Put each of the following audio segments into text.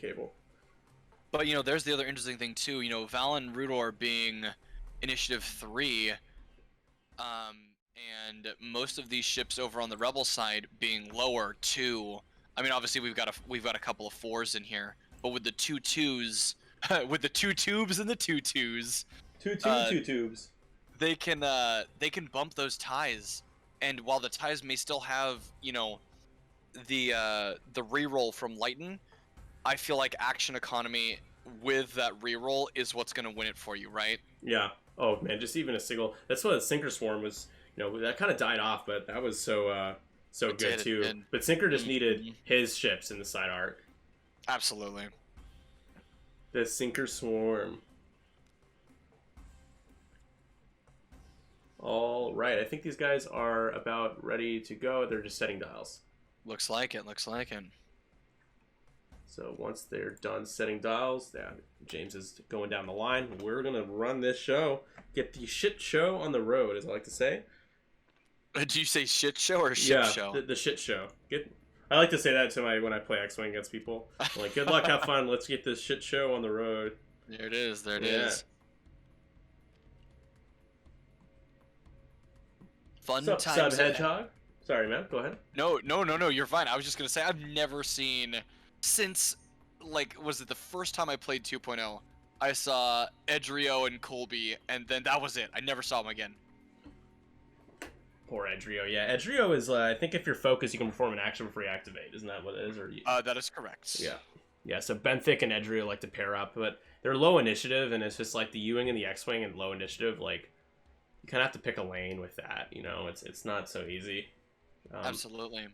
cable. But, there's the other interesting thing, too. Val and Rudor being Initiative 3, and most of these ships over on the Rebel side being lower, too. I mean, obviously, we've got a couple of 4s in here, but with the 2-2s, with the 2 tubes and the 2-2s, Two tubes. they can bump those ties, and while the ties may still have, the reroll from Lighten, I feel like action economy with that reroll is what's going to win it for you, right? Yeah. Oh man, just even a single. That's what Sinker Swarm was. That kind of died off, but that was so good too. But Sinker just needed his ships in the side arc. Absolutely. The Sinker Swarm. All right, I think these guys are about ready to go. They're just setting dials. Looks like it. So once they're done setting dials, yeah, James is going down the line. We're going to run this show. Get the shit show on the road, as I like to say. Did you say shit show or shit show? The shit show. I like to say that when I play X-Wing against people. I'm like, good luck, have fun. Let's get this shit show on the road. There it is. There it is. Fun times. Sub Hedgehog. Sorry, man. Go ahead. No. You're fine. I was just gonna say I've never seen since was it the first time I played 2.0? I saw Edrio and Colby, and then that was it. I never saw him again. Poor Edrio. Yeah, Edrio is. I think if you're focused, you can perform an action before you activate. Isn't that what it is? That is correct. Yeah. So Benthic and Edrio like to pair up, but they're low initiative, and it's just like the U-wing and the X-wing and low initiative. Like, you kind of have to pick a lane with that. It's not so easy. Absolutely.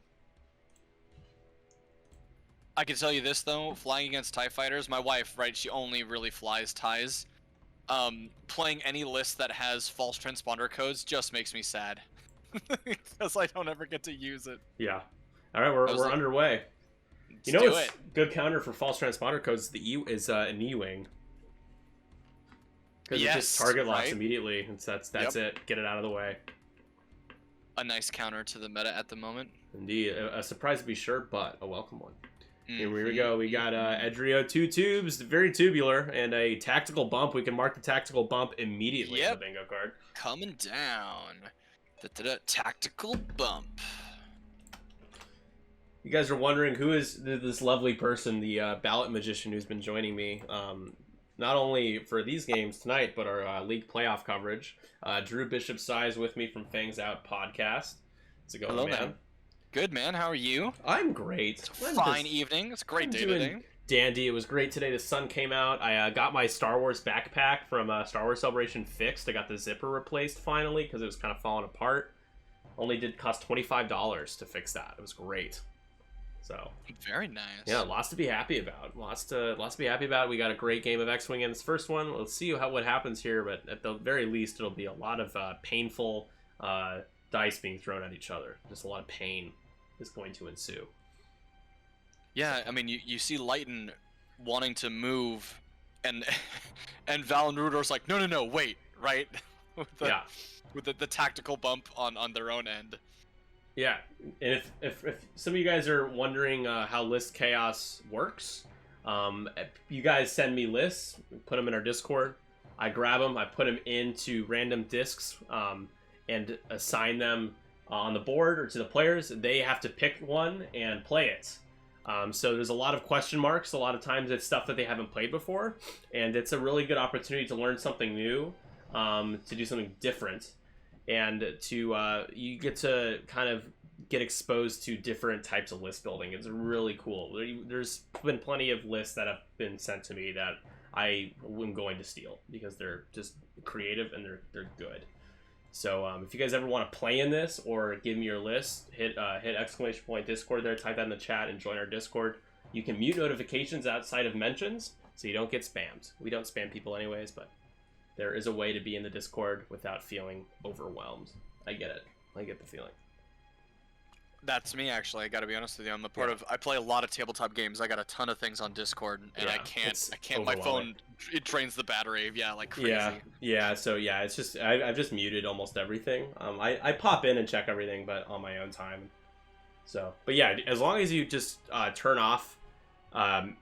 I can tell you this though, flying against TIE fighters, my wife, right, she only really flies TIEs. Playing any list that has false transponder codes just makes me sad. Because I don't ever get to use it. Yeah. All right, we're underway. What's good counter for false transponder codes is an E-wing. Because it just target locks immediately. That's it. Get it out of the way. A nice counter to the meta at the moment. Indeed. A surprise to be sure, but a welcome one. Here we go. We got Edrio 2 tubes, very tubular, and a tactical bump. We can mark the tactical bump immediately on the bingo card. Coming down. Tactical bump. You guys are wondering who is this lovely person, the ballot magician who's been joining me, not only for these games tonight, but our league playoff coverage. Drew Bishop Size with me from Fangs Out Podcast. How's it going, Hello, man? Good, man. How are you? I'm great. It's a fine evening. It's a great day today. Dandy. It was great today. The sun came out. I got my Star Wars backpack from Star Wars Celebration fixed. I got the zipper replaced finally because it was kind of falling apart. Only did cost $25 to fix that. It was great. So very nice. Yeah, lots to be happy about. Lots to be happy about. We got a great game of X-Wing in this first one. Let's see what happens here, but at the very least, it'll be a lot of painful dice being thrown at each other. Just a lot of pain is going to ensue. Yeah, I mean, you see Lighten wanting to move, and Val and Rudor's like, no, wait, right? With the tactical bump on their own end. Yeah, and if some of you guys are wondering how list chaos works, you guys send me lists, put them in our Discord. I grab them, I put them into random discs, and assign them on the board or to the players. They have to pick one and play it. So there's a lot of question marks. A lot of times it's stuff that they haven't played before, and it's a really good opportunity to learn something new, to do something different, and to you get to kind of get exposed to different types of list building. It's really cool. There's been plenty of lists that have been sent to me that I am going to steal because they're just creative and they're good. So if you guys ever want to play in this or give me your list, hit ! Discord there, type that in the chat, and join our Discord. You can mute notifications outside of mentions so you don't get spammed. We don't spam people anyways, but there is a way to be in the Discord without feeling overwhelmed. I get it. I get the feeling. That's me, actually. I gotta be honest with you. I'm a part of. I play a lot of tabletop games. I got a ton of things on Discord, and I can't. My phone, it drains the battery. Yeah, like crazy. Yeah. So yeah, it's just I've just muted almost everything. I pop in and check everything, but on my own time. So, but yeah, as long as you just turn off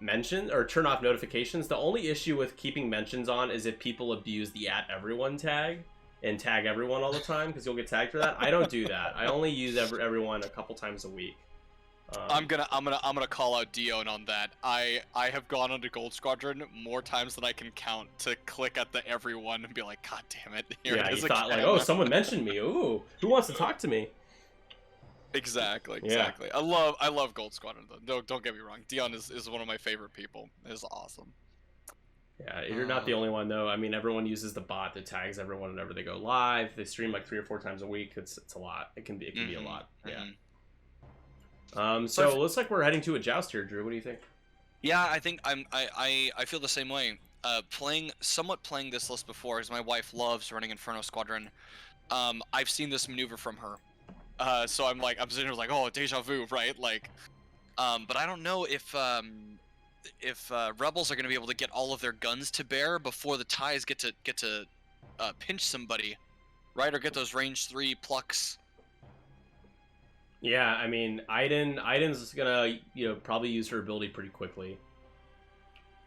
mention or turn off notifications. The only issue with keeping mentions on is if people abuse the @everyone tag and tag everyone all the time, because you'll get tagged for that. I don't do that. I only use everyone a couple times a week. I'm gonna call out Dion on that. I have gone onto Gold Squadron more times than I can count to click at the everyone and be like, God damn it! Here yeah, it is you thought again. like, oh, someone mentioned me. Ooh, who wants to talk to me? Exactly. Yeah. I love Gold Squadron though. Don't get me wrong. Dion is one of my favorite people. It's awesome. Yeah, you're not the only one though. I mean, everyone uses the bot that tags everyone whenever they go live. They stream like 3 or 4 times a week. It's a lot. It can be a lot. Yeah. So it looks like we're heading to a joust here, Drew. What do you think? Yeah, I think I feel the same way. Playing this list before, as my wife loves running Inferno Squadron. I've seen this maneuver from her. So I'm sitting here like, oh, deja vu, right? Like, but I don't know if rebels are going to be able to get all of their guns to bear before the ties get to pinch somebody, right? Or get those range 3 plucks. Yeah, I mean, Iden's gonna probably use her ability pretty quickly.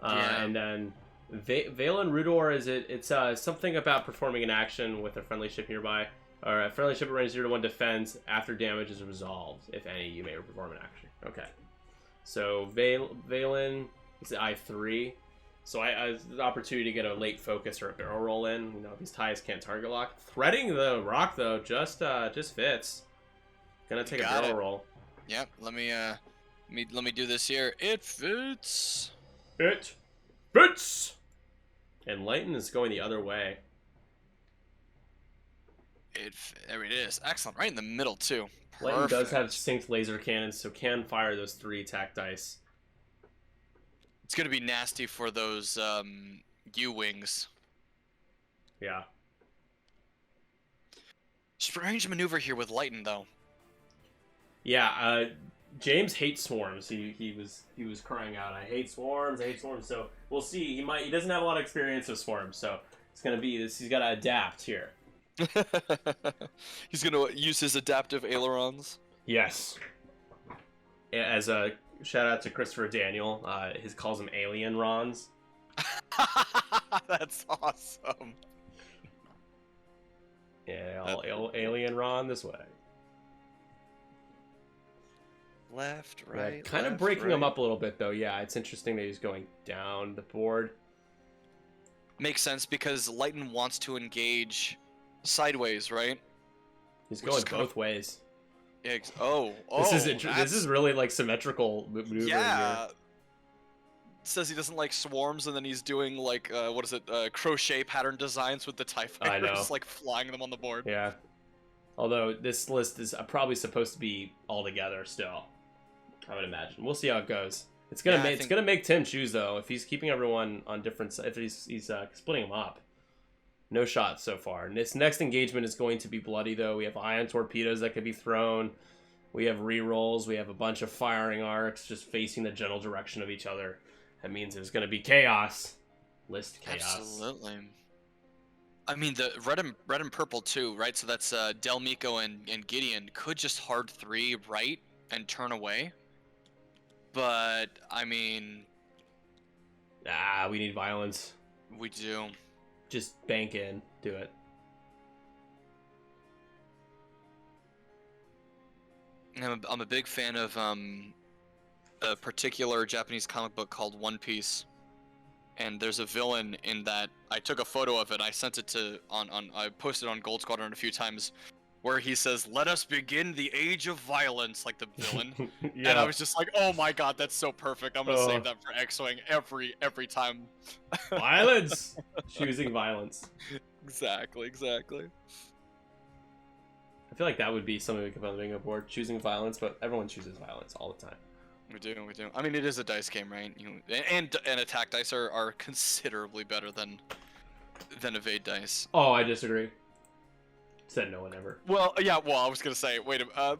Yeah. And then Valen Rudor it's something about performing an action with a friendly ship nearby. Or a friendly ship at range 0 to 1 defends after damage is resolved. If any, you may perform an action. Okay. So Valen is I3. So I the opportunity to get a late focus or a barrel roll in. These ties can't target lock. Threading the rock though just fits. Gonna take a barrel roll. Yep. Let me do this here. It fits. It fits. And Lighten is going the other way. There it is. Excellent. Right in the middle, too. Lighten does have synced laser cannons, so can fire those 3 attack dice. It's going to be nasty for those U-wings. Yeah. Strange maneuver here with Lighten, though. Yeah, James hates swarms. He was crying out, I hate swarms, I hate swarms. So we'll see. He doesn't have a lot of experience with swarms, so it's going to be this. He's got to adapt here. He's gonna use his adaptive ailerons. Yes. As a shout out to Christopher Daniel, he calls them alien rons. That's awesome. Yeah, alien ron this way. Left, right. Kind of breaking him up a little bit though. Yeah, it's interesting that he's going down the board. Makes sense because Lighten wants to engage sideways, right? He's going both ways. Oh, this is really like symmetrical maneuvering. Yeah. Here. Says he doesn't like swarms, and then he's doing like crochet pattern designs with the TIE fighters, like flying them on the board. Yeah. Although this list is probably supposed to be all together still, I would imagine. We'll see how it goes. It's gonna make Tim choose though. If he's keeping everyone on different, if he's splitting them up. No shots so far. And this next engagement is going to be bloody, though. We have ion torpedoes that could be thrown. We have rerolls. We have a bunch of firing arcs just facing the general direction of each other. That means there's going to be chaos. List chaos. Absolutely. I mean, the red and purple, too, right? So that's Del Mico and Gideon could just hard 3 right and turn away. But, I mean... we need violence. We do. Just bank in. Do it. I'm a big fan of a particular Japanese comic book called One Piece. And there's a villain in that. I took a photo of it. I sent it I posted on Gold Squadron a few times, where he says, "Let us begin the age of violence," like the villain. Yeah. And I was just like, oh my god, that's so perfect. I'm gonna save that for X-Wing every time. Violence. Choosing violence. Exactly. I feel like that would be something we could put on the bingo board. Choosing violence, but everyone chooses violence all the time. We do. I mean, it is a dice game, right? And attack dice are considerably better than evade dice. Oh, I disagree. Said no one ever. Well, yeah. Well, I was gonna say,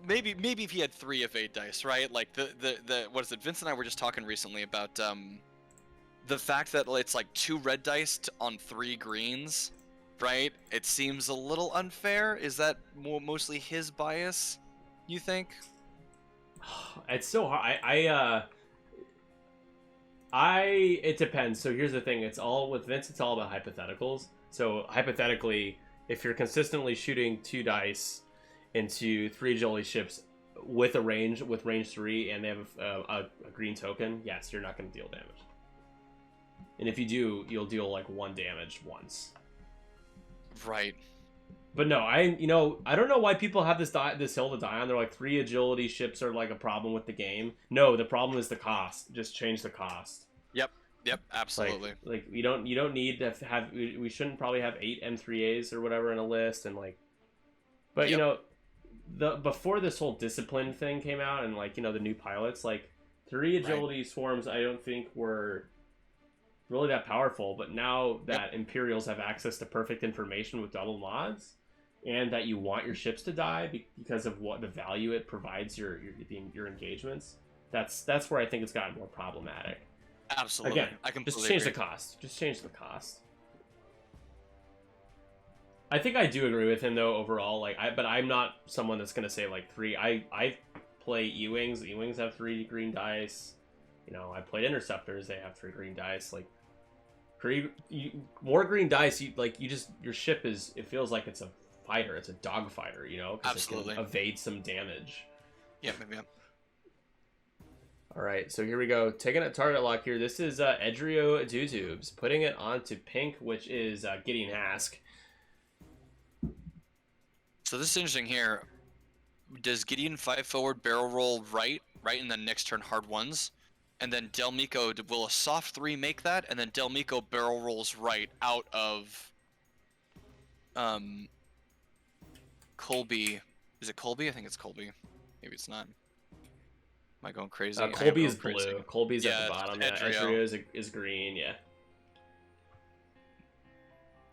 maybe if he had 3 evade dice, right? Like the what is it? Vince and I were just talking recently about the fact that it's like 2 red dice on 3 greens, right? It seems a little unfair. Is that mostly his bias? You think? It's so hard. It depends. So here's the thing. It's all with Vince. It's all about hypotheticals. So hypothetically, if you're consistently shooting 2 dice into 3 agility ships with range 3, and they have a green token, yes, you're not going to deal damage. And if you do, you'll deal like 1 damage once. Right. But no, I don't know why people have this hill to die on. They're like 3 agility ships are like a problem with the game. No, the problem is the cost. Just change the cost. Yep, absolutely. Like you don't need to have. We shouldn't probably have 8 M3As or whatever in a list, and like, but Yep. before this whole discipline thing came out, and like the new pilots, like 3 agility swarms, I don't think were really that powerful. But now that Imperials have access to perfect information with double mods, and that you want your ships to die because of what the value it provides your engagements, that's where I think it's gotten more problematic. Absolutely. Again, I completely just change agree. the cost. Just change the cost. I think I do agree with him though overall. But I'm not someone that's gonna say like 3. I play E-wings. E-wings have 3 green dice. I played interceptors. They have 3 green dice. Like more green dice. Your ship is. It feels like it's a fighter. It's a dog fighter. Because Absolutely. it can evade some damage. Yeah, maybe. All right, so here we go. Taking a target lock here. This is Edrio Dutubes. Putting it onto pink, which is Gideon Hask. So this is interesting here. Does Gideon 5 forward barrel roll right, and then next turn hard ones? And then Del Mico, will a soft 3 make that? And then Del Mico barrel rolls right out of Colby. Is it Colby? I think it's Colby. Maybe it's not. Am I going crazy? Colby is blue. Colby's at the bottom. Yeah, Edrio is green. Yeah.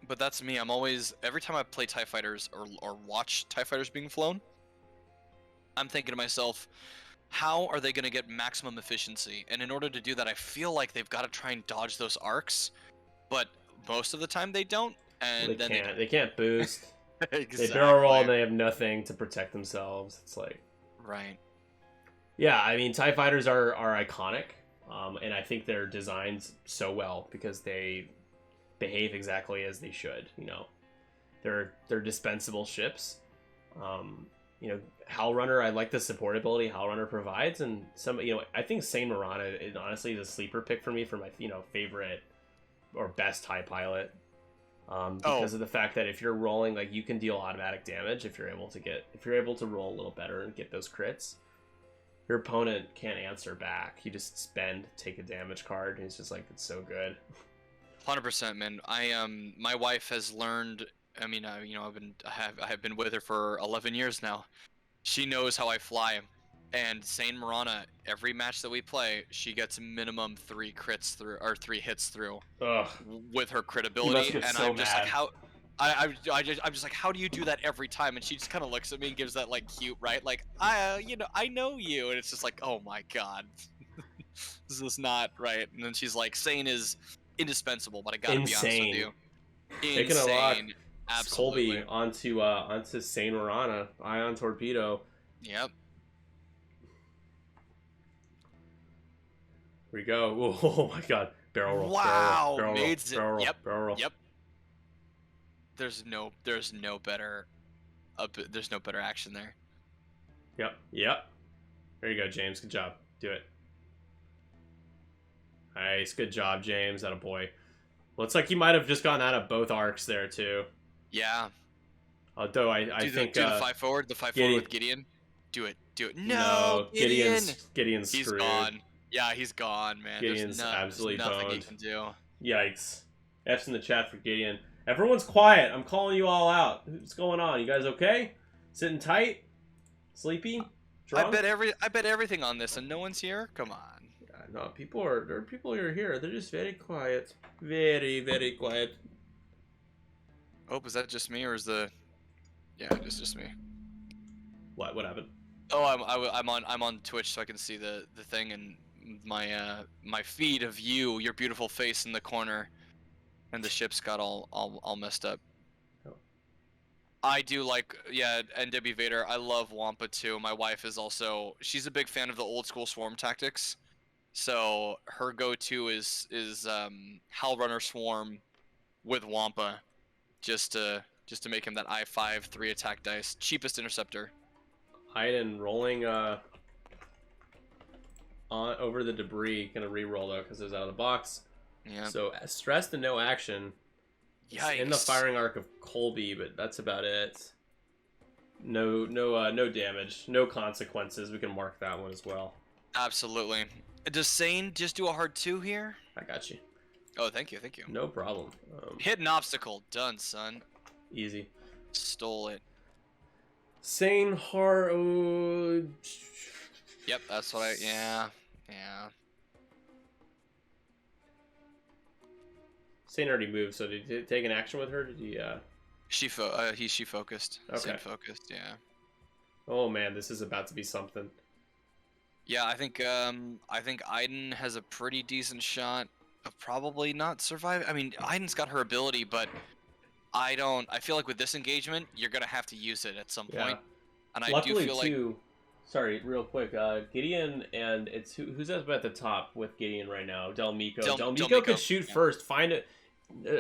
But that's me. I'm always, every time I play TIE Fighters or watch TIE Fighters being flown, I'm thinking to myself, how are they going to get maximum efficiency? And in order to do that, I feel like they've got to try and dodge those arcs, but most of the time they don't. And they can't boost. Exactly. They barrel roll and they have nothing to protect themselves. It's like, right. Yeah, I mean, TIE Fighters are iconic, and I think they're designed so well because they behave exactly as they should. They're dispensable ships. Hell Runner, I like the support ability Hell Runner provides, and I think Saint Marana is honestly a sleeper pick for me for my favorite or best TIE pilot. Because of the fact that if you're rolling, like, you can deal automatic damage if you're able to roll a little better and get those crits. Your opponent can't answer back. You just take a damage card, and it's just like, it's so good. 100%, man. My wife has learned. I mean, I have been with her for 11 years now. She knows how I fly, and Saint Marana, every match that we play, she gets minimum 3 crits through or 3 hits through. Ugh. With her crit ability, and so I'm just mad. like, how? I'm just like, how do you do that every time? And she just kind of looks at me and gives that like cute, right? Like, I know you, and it's just like, oh my god, this is not right. And then she's like, Sane is indispensable, but I gotta be honest with you, Taking a lot. Absolutely. Colby onto Saint Marana, ion torpedo. Yep. Here we go. Oh my god, barrel roll. Wow, barrel roll. Barrel roll. Yep. Barrel roll. Yep. There's no better action there. Yep. There you go, James. Good job. Do it. Nice. Good job, James. Atta boy. Looks like he might have just gotten out of both arcs there too. Yeah. Although I think do the 5 forward with Gideon. Do it. No, Gideon's he's screwed. Gone. Yeah, he's gone, man. Gideon's absolutely there's nothing boned. he can do. Yikes. F's in the chat for Gideon. Everyone's quiet. I'm calling you all out. What's going on? You guys okay? Sitting tight? Sleepy? Drunk? I bet everything on this, and no one's here. Come on. No, there are people who are here. They're just very quiet. Very, very quiet. Oh, is that just me, or is the? Yeah, it's just me. What happened? Oh, I'm on Twitch, so I can see the thing, and my feed of your beautiful face in the corner, and the ship's got all messed up. Oh. I do like, and Debbie Vader. I love Wampa too. My wife is also, she's a big fan of the old school swarm tactics. So her go-to is Howl Runner Swarm with Wampa, just to make him that I5 3 attack dice, cheapest interceptor. Iden rolling on over the debris, gonna re-roll though because it was out of the box. Yeah. So stressed and no action. It's Yikes. in the firing arc of Colby, but that's about it. No damage, no consequences. We can mark that one as well. Absolutely. Does Sane just do a hard 2 here? I got you. Oh, thank you, thank you. No problem. Hit an obstacle. Done, son. Easy. Stole it. Sane hard. Yep, that's what I. Yeah. Sane already moved, so did he take an action with her? Did he? She focused. Okay. Sane focused. Yeah. Oh man, this is about to be something. Yeah, I think Iden has a pretty decent shot of probably not surviving. I mean, Iden's got her ability, but I feel like with this engagement, you're gonna have to use it at some point. And Luckily, I do feel too, like. Sorry, real quick. Gideon and it's who's up at the top with Gideon right now? Del Mico. Del Mico could shoot first. Find it.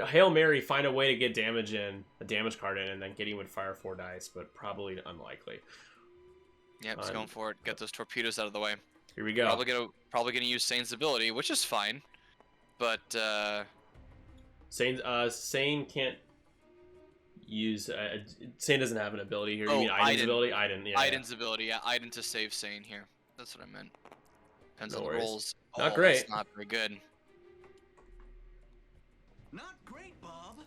Hail Mary, find a way to get damage in, a damage card in, and then Gideon would fire 4 dice, but probably unlikely. Yep, just going for it. Get those torpedoes out of the way. Here we go. Probably gonna use Sane's ability, which is fine, but Sane can't use. Sane doesn't have an ability here. You Oh, mean Iden's Iden. ability? Iden, yeah. Iden's ability, yeah, Iden to save Sane here. That's what I meant. Depends No on the worries. rolls. Not Oh, great. That's not very good. Not great, Bob.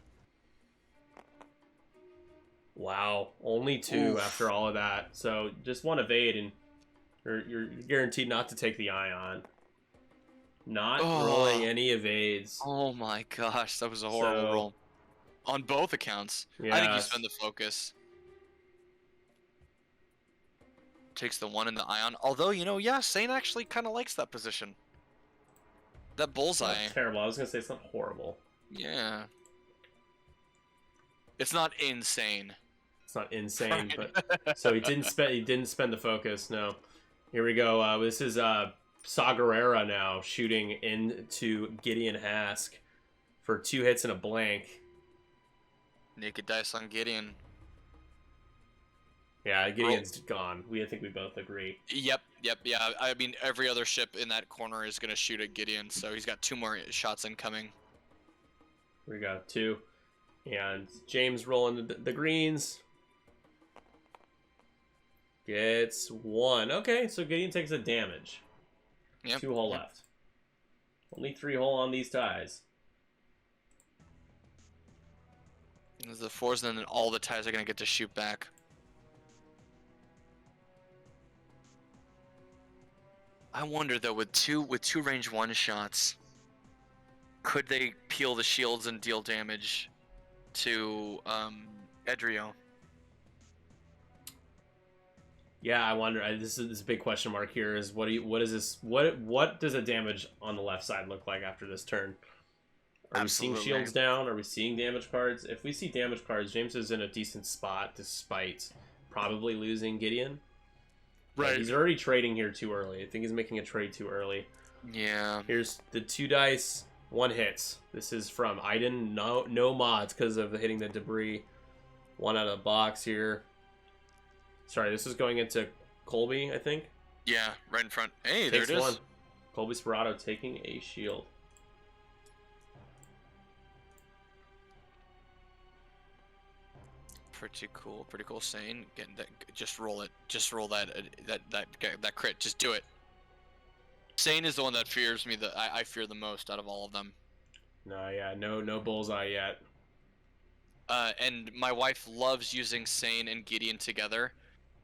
Wow, only 2 Oof. after all of that. So just one evade, and you're guaranteed not to take the ion. Not rolling any evades. Oh my gosh, that was a horrible roll. On both accounts. I think you spend the focus. Takes the 1 in the ion. Although, yeah, Sane actually kind of likes that position. That bullseye. It's not terrible. I was gonna say it's not horrible. Yeah. It's not insane. It's not insane, but so he didn't spend the focus. No. Here we go. This is Sagarera now shooting into Gideon Hask for 2 hits and a blank. Naked dice on Gideon. Yeah, Gideon's gone. I think we both agree. Yep, yeah. I mean, every other ship in that corner is gonna shoot at Gideon, so he's got 2 more shots incoming. We got 2, and James rolling the greens. Gets 1. Okay, so Gideon takes a damage. Yep. 2 hull left. Only 3 hull on these ties. There's the 4s, and then all the ties are gonna get to shoot back. I wonder though, with two range 1 shots, could they peel the shields and deal damage to Edrio? Yeah, I wonder. This is a big question mark here. Is what does the damage on the left side look like after this turn? Are Absolutely. we seeing shields down? Are we seeing damage cards? If we see damage cards, James is in a decent spot despite probably losing Gideon. Right. He's already trading here too early. I think he's making a trade too early. Yeah. Here's the 2 dice, 1 hits. This is from Iden. No mods because of hitting the debris. 1 out of the box here. Sorry, this is going into Colby, I think. Yeah, right in front. Hey, Takes there it is. 1. Colby Sperado taking a shield. Pretty cool. Sane, getting that. Just roll it. Just roll that crit. Just do it. Sane is the one that fears me. I fear the most out of all of them. No bullseye yet. And my wife loves using Sane and Gideon together.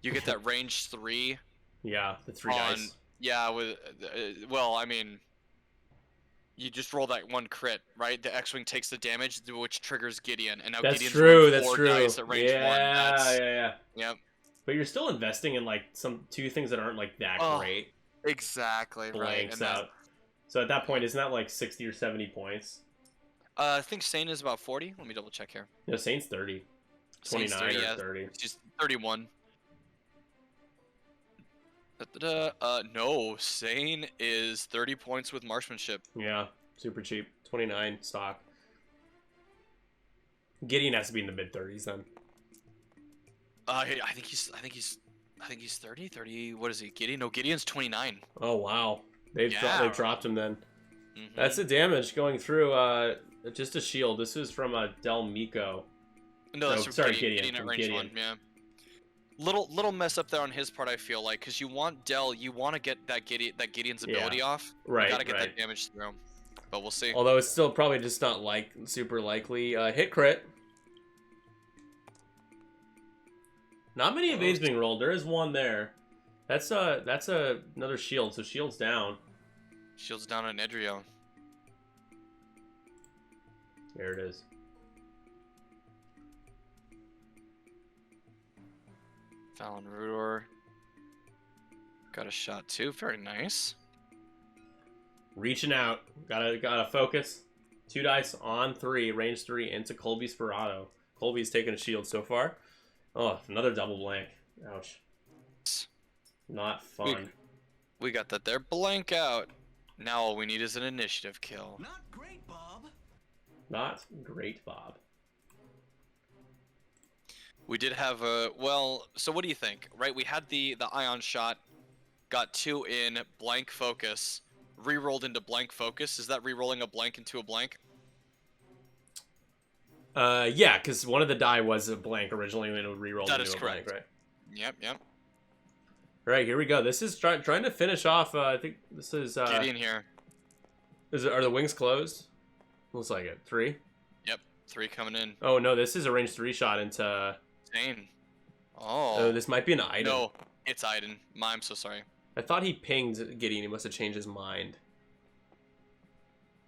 You get that range 3. Yeah, the 3 dice. Yeah, with well, I mean, you just roll that 1 crit, right? The X-wing takes the damage, which triggers Gideon, and now That's Gideon's true. rolling That's 4 true. dice at range 1. Yeah. Yep. But you're still investing in like some 2 things that aren't like that great. Exactly. Right. Blanks out. So at that point, isn't that like 60 or 70 points? I think Sane is about 40. Let me double check here. No, Saint's 30. Sane's 29 or yeah, 30. She's 31. No, Sane is 30 points with marksmanship. Yeah, super cheap. 29 stock. Gideon has to be in the mid 30s then. I think he's 30. 30. What is he? Gideon? No, Gideon's 29. Oh wow, they've Yeah. they've dropped him then. Mhm. That's the damage going through. Just a shield. This is from Del Miko. No, that's from sorry, Gideon. Gideon, Gideon at from range Gideon. 1. Yeah. Little mess up there on his part, I feel like, because you want Del, you want to get that Gideon's ability Yeah. off. Right, You gotta get right. that damage through him. But we'll see. Although it's still probably just not super likely. Hit crit. Not many evades being rolled. There is one there. That's another shield. So shield's down. Shields down on Edrio. There it is. Fallon Rudor. Got a shot too. Very nice. Reaching out. Gotta focus. 2 dice on 3, range 3 into Colby Sperado. Colby's taking a shield so far. Oh, another double blank. Ouch. Not fun. We got that there. Blank out. Now all we need is an initiative kill. Not great, Bob. Not great, Bob. We did have a so what do you think? Right, we had the ion shot, got 2 in blank focus, re-rolled into blank focus. Is that re-rolling a blank into a blank? Yeah, because one of the die was a blank originally and it would re-roll That into is a correct. blank, right? Yep. All right, here we go. This is trying to finish off. I think this is. Gideon here. Are the wings closed? Looks like it. 3. Yep, 3 coming in. Oh no, this is a range 3 shot into. Sane. Oh, Oh. this might be an item. No, it's Aiden. I'm so sorry. I thought he pinged Gideon. He must have changed his mind.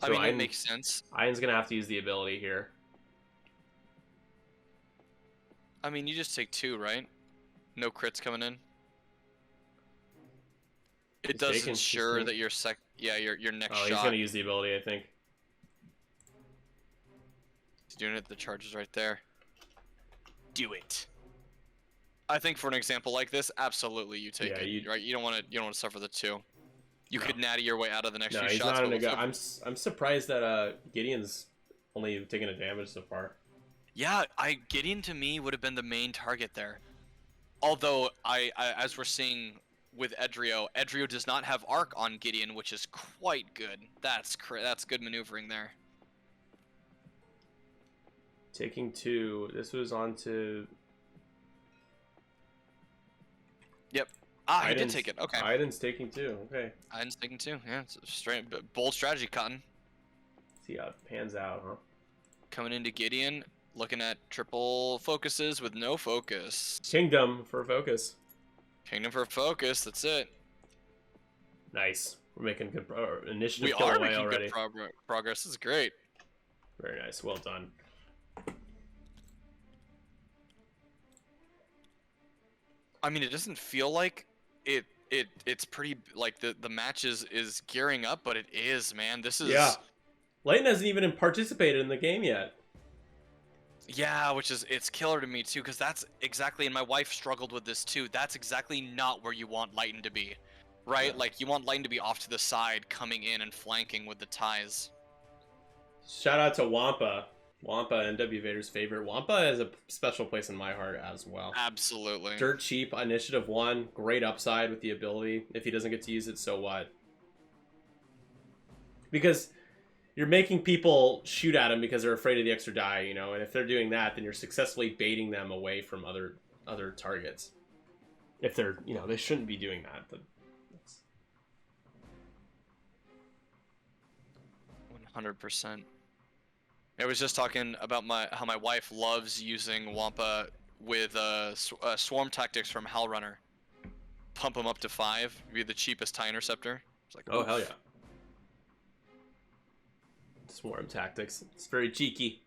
I So mean, it makes sense. Ian's gonna have to use the ability here. I mean, you just take 2, right? No crits coming in. It He's does taking- ensure he's that your next Oh, shot. he's gonna use the ability, I think. He's doing it. The charge is right there. Do it. I think for an example like this, absolutely you take Yeah, it. Right? You don't want to suffer the 2. You No. could natty your way out of the next No, few he's shots. not but gonna with go. every- I'm surprised that Gideon's only taking a damage so far. Yeah, Gideon to me would have been the main target there. Although I as we're seeing with Edrio does not have arc on Gideon, which is quite good. That's good maneuvering there. Taking 2. This was on to. Yep. Ah, he did Aiden's- take it. Okay. Aiden's taking 2. Okay. Aiden's taking 2. Yeah, it's a straight bold strategy, Cotton. See how it pans out, huh? Coming into Gideon, looking at triple focuses with no focus. Kingdom for focus. Kingdom for focus. That's it. Nice. We're making good initiative We kill are away making already. good progress. This is great. Very nice. Well done. I mean, it doesn't feel like it's pretty like the match is gearing up, but it is, man. This is Yeah. Layton hasn't even participated in the game yet. Yeah, which is it's killer to me too, because that's exactly, and my wife struggled with this too. That's exactly not where you want Lighten to be, right? Yeah. Like you want Lighten to be off to the side, coming in and flanking with the ties. Shout out to Wampa. Wampa, NW Vader's favorite. Wampa has a special place in my heart as well. Absolutely. Dirt cheap, initiative 1, great upside with the ability. If he doesn't get to use it, so what? Because you're making people shoot at him because they're afraid of the extra die, you know, and if they're doing that, then you're successfully baiting them away from other targets. If they're, you know, they shouldn't be doing that, but that's... 100%. I was just talking about how my wife loves using Wampa with swarm tactics from Hellrunner. Pump him up to 5, be the cheapest tie interceptor. It's like, Oh, oof. hell yeah. Swarm tactics. It's very cheeky.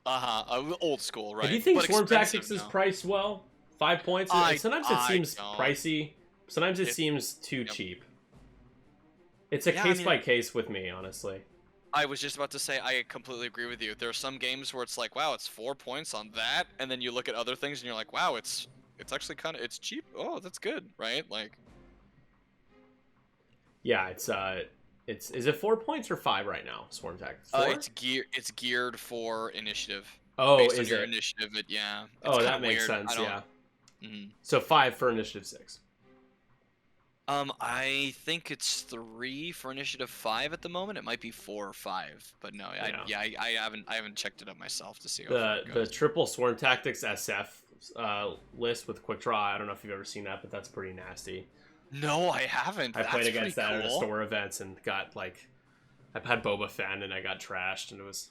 Old school, right? Do you think But Swarm expensive Tactics is now. priced well? 5 points? Sometimes it seems don't. pricey. Sometimes it It- seems too yep. cheap. It's a Yeah, I case mean- by case with me, honestly. I was just about to say I completely agree with you. There are some games where it's like, wow, it's 4 points on that, and then you look at other things and you're like, wow, it's actually it's cheap. Oh, that's good, right? Like, Yeah, it's is it 4 points or 5 right now? Swarm tactics. 4? It's geared for initiative. Oh, Based on is your it? initiative, yeah. It's Oh, kind that of makes weird. I sense. don't. Yeah. Mhm. So 5 for initiative 6. I think it's 3 for initiative 5 at the moment. It might be 4 or 5, but no, Yeah. I haven't checked it up myself to see how far The it the goes. triple swarm tactics SF list with quick draw. I don't know if you've ever seen that, but that's pretty nasty. No, I haven't. I played That's pretty against that at a cool. store events and got like I've had Boba Fett and I got trashed and it was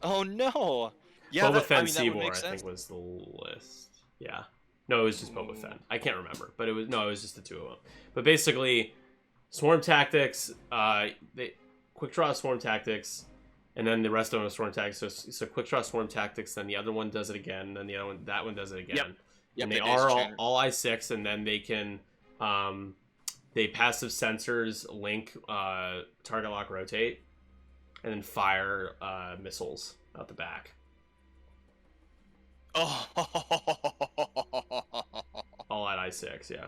Oh no. Yeah, Boba that I Fett mean that would Seaboard make I think sense. was the list. Yeah. No, it was just Boba Ooh. Fett. I can't remember, but it was just the two of them. But basically, swarm tactics. They quick draw swarm tactics, and then the rest of them are swarm tactics. So quick draw swarm tactics. Then the other one does it again. And then the other one that one does it again. Yep. Yep, And they daisy are chain. all I6, and then they can they passive sensors link target lock rotate, and then fire missiles out the back. Oh. All at I6, yeah.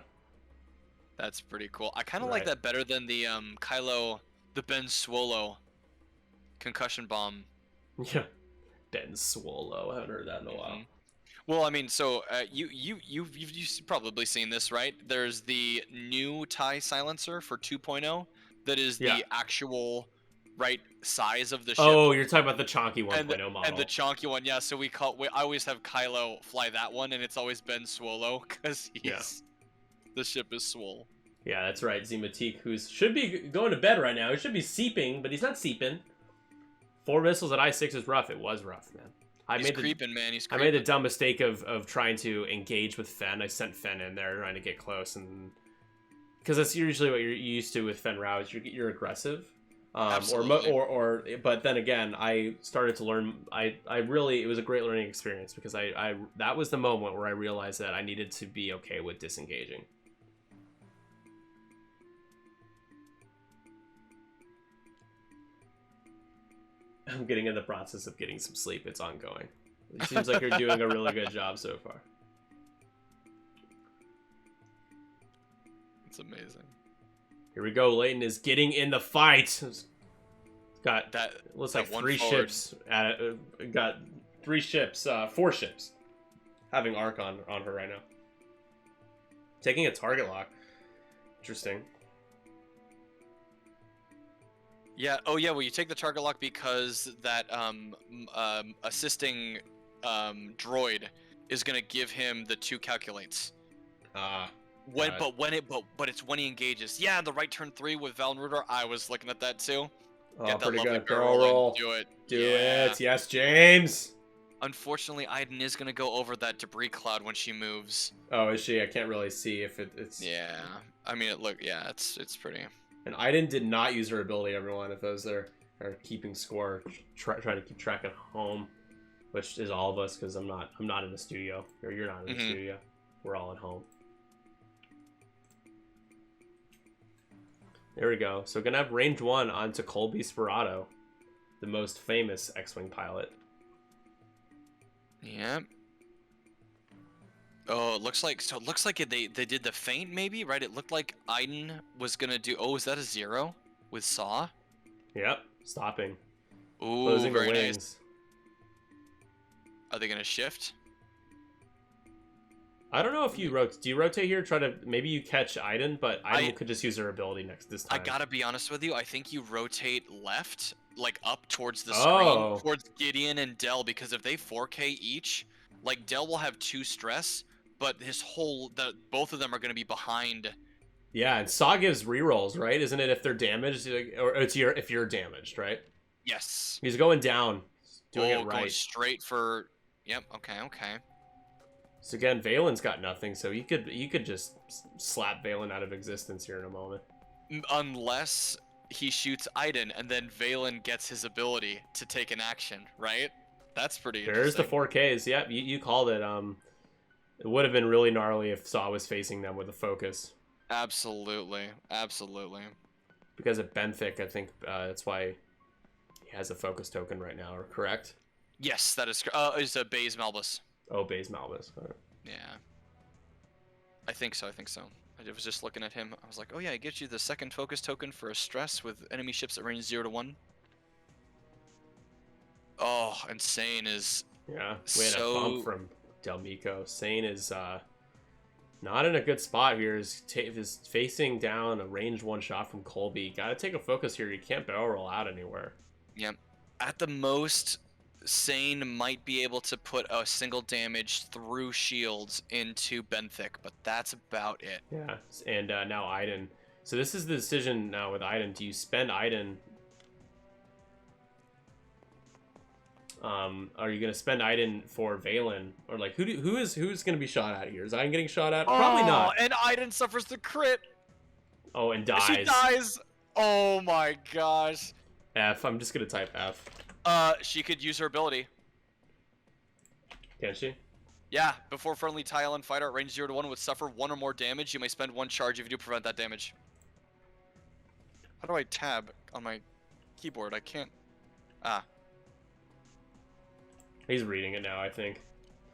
That's pretty cool. I kind of like Right. that better than the Kylo, the Ben Swallow concussion bomb. Yeah. Ben Swallow. I haven't heard that in a while. Mhm. Well, I mean, so you've probably seen this, right? There's the new TIE silencer for 2.0 that is Yeah. the actual right size of the ship. Oh, you're talking about the chonky 1.0 and the, model. and the chonky one, yeah. So I always have Kylo fly that one, and it's always Ben Swallow because the ship is swole. Yeah, that's right. Zematique, who should be going to bed right now. He should be seeping, but he's not seeping. 4 missiles at I6 is rough. It was rough, man. He's creeping, man. He's I creeping. made the dumb mistake of trying to engage with Fen. I sent Fen in there trying to get close, and because that's usually what you're used to with Fen Rao is you're aggressive. Absolutely. But then again, I started to learn. I really, it was a great learning experience because I that was the moment where I realized that I needed to be okay with disengaging. I'm getting in the process of getting some sleep. It's ongoing. It seems like you're doing a really good job so far. It's amazing. Here we go. Leighton is getting in the fight. It's got That looks that like one 3 forward. ships. Got 3 ships. 4 ships. Having arc on her right now. Taking a target lock. Interesting. Yeah. Oh, yeah. Well, you take the target lock because that assisting droid is gonna give him the 2 calculates. Got it. But it's when he engages. Yeah, the right turn 3 with Val and Rudor. I was looking at that too. Oh, Get that pretty lovely good. Barrel roll. Do it. Do Yeah. it. Yes, James. Unfortunately, Iden is gonna go over that debris cloud when she moves. Oh, is she? I can't really see if it's. Yeah. I mean, it's pretty. And Iden did not use her ability, everyone. If those are keeping score, trying to keep track at home, which is all of us, because I'm not in the studio, or you're not in the studio. We're all at home. There we go. So gonna have range 1 onto Colby Sperato, the most famous X-wing pilot. Yep. Oh, it looks like they did the feint maybe, right? It looked like Iden was gonna do. Oh, is that a 0 with Saw? Yep, stopping, Ooh, closing the very wings. nice. Are they gonna shift? I don't know if you rotate. Do you rotate here? Try to maybe you catch Iden, but Iden could just use her ability this time. I gotta be honest with you. I think you rotate left, like up towards the Oh. screen, towards Gideon and Dell, because if they 4K each, like Dell will have 2 stress, but both of them are gonna be behind. Yeah, and Saw gives rerolls, right? Isn't it if they're damaged, or it's if you're damaged, right? Yes. He's going down, doing it right. Going straight for. Yep. Okay. So again, Valen's got nothing, so you could just slap Valen out of existence here in a moment. Unless he shoots Iden and then Valen gets his ability to take an action, right? That's pretty There's the interesting. 4Ks. Yep, you called it. It would have been really gnarly if Saw was facing them with a focus. Absolutely. Because of Benthic, I think that's why he has a focus token right now, correct? Yes, that is a Baze Malbus. Oh, Baze Malbus. All right. Yeah. I think so. I was just looking at him. I was like, oh yeah, it gives you the second focus token for a stress with enemy ships at range 0 to 1. Oh, and Sane is Yeah, we had a bump so... from Delmico. Sane is not in a good spot here. Is facing down a ranged one shot from Colby. Got to take a focus here. You can't barrel roll out anywhere. Yeah. At the most, Sane might be able to put a single damage through shields into Benthic, but that's about it. Yeah, and now Iden. So this is the decision now with Iden. Do you spend Iden? Are you gonna spend Iden for Valen, or like who's gonna be shot at here? Is Iden getting shot at? Probably not. And Iden suffers the crit. Oh, and dies. She dies. Oh my gosh. F. I'm just gonna type F. She could use her ability. Can she? Yeah, before friendly tile and fighter at range 0 to 1 would suffer 1 or more damage, you may spend 1 charge if you do prevent that damage. How do I tab on my keyboard? I can't. Ah. He's reading it now, I think.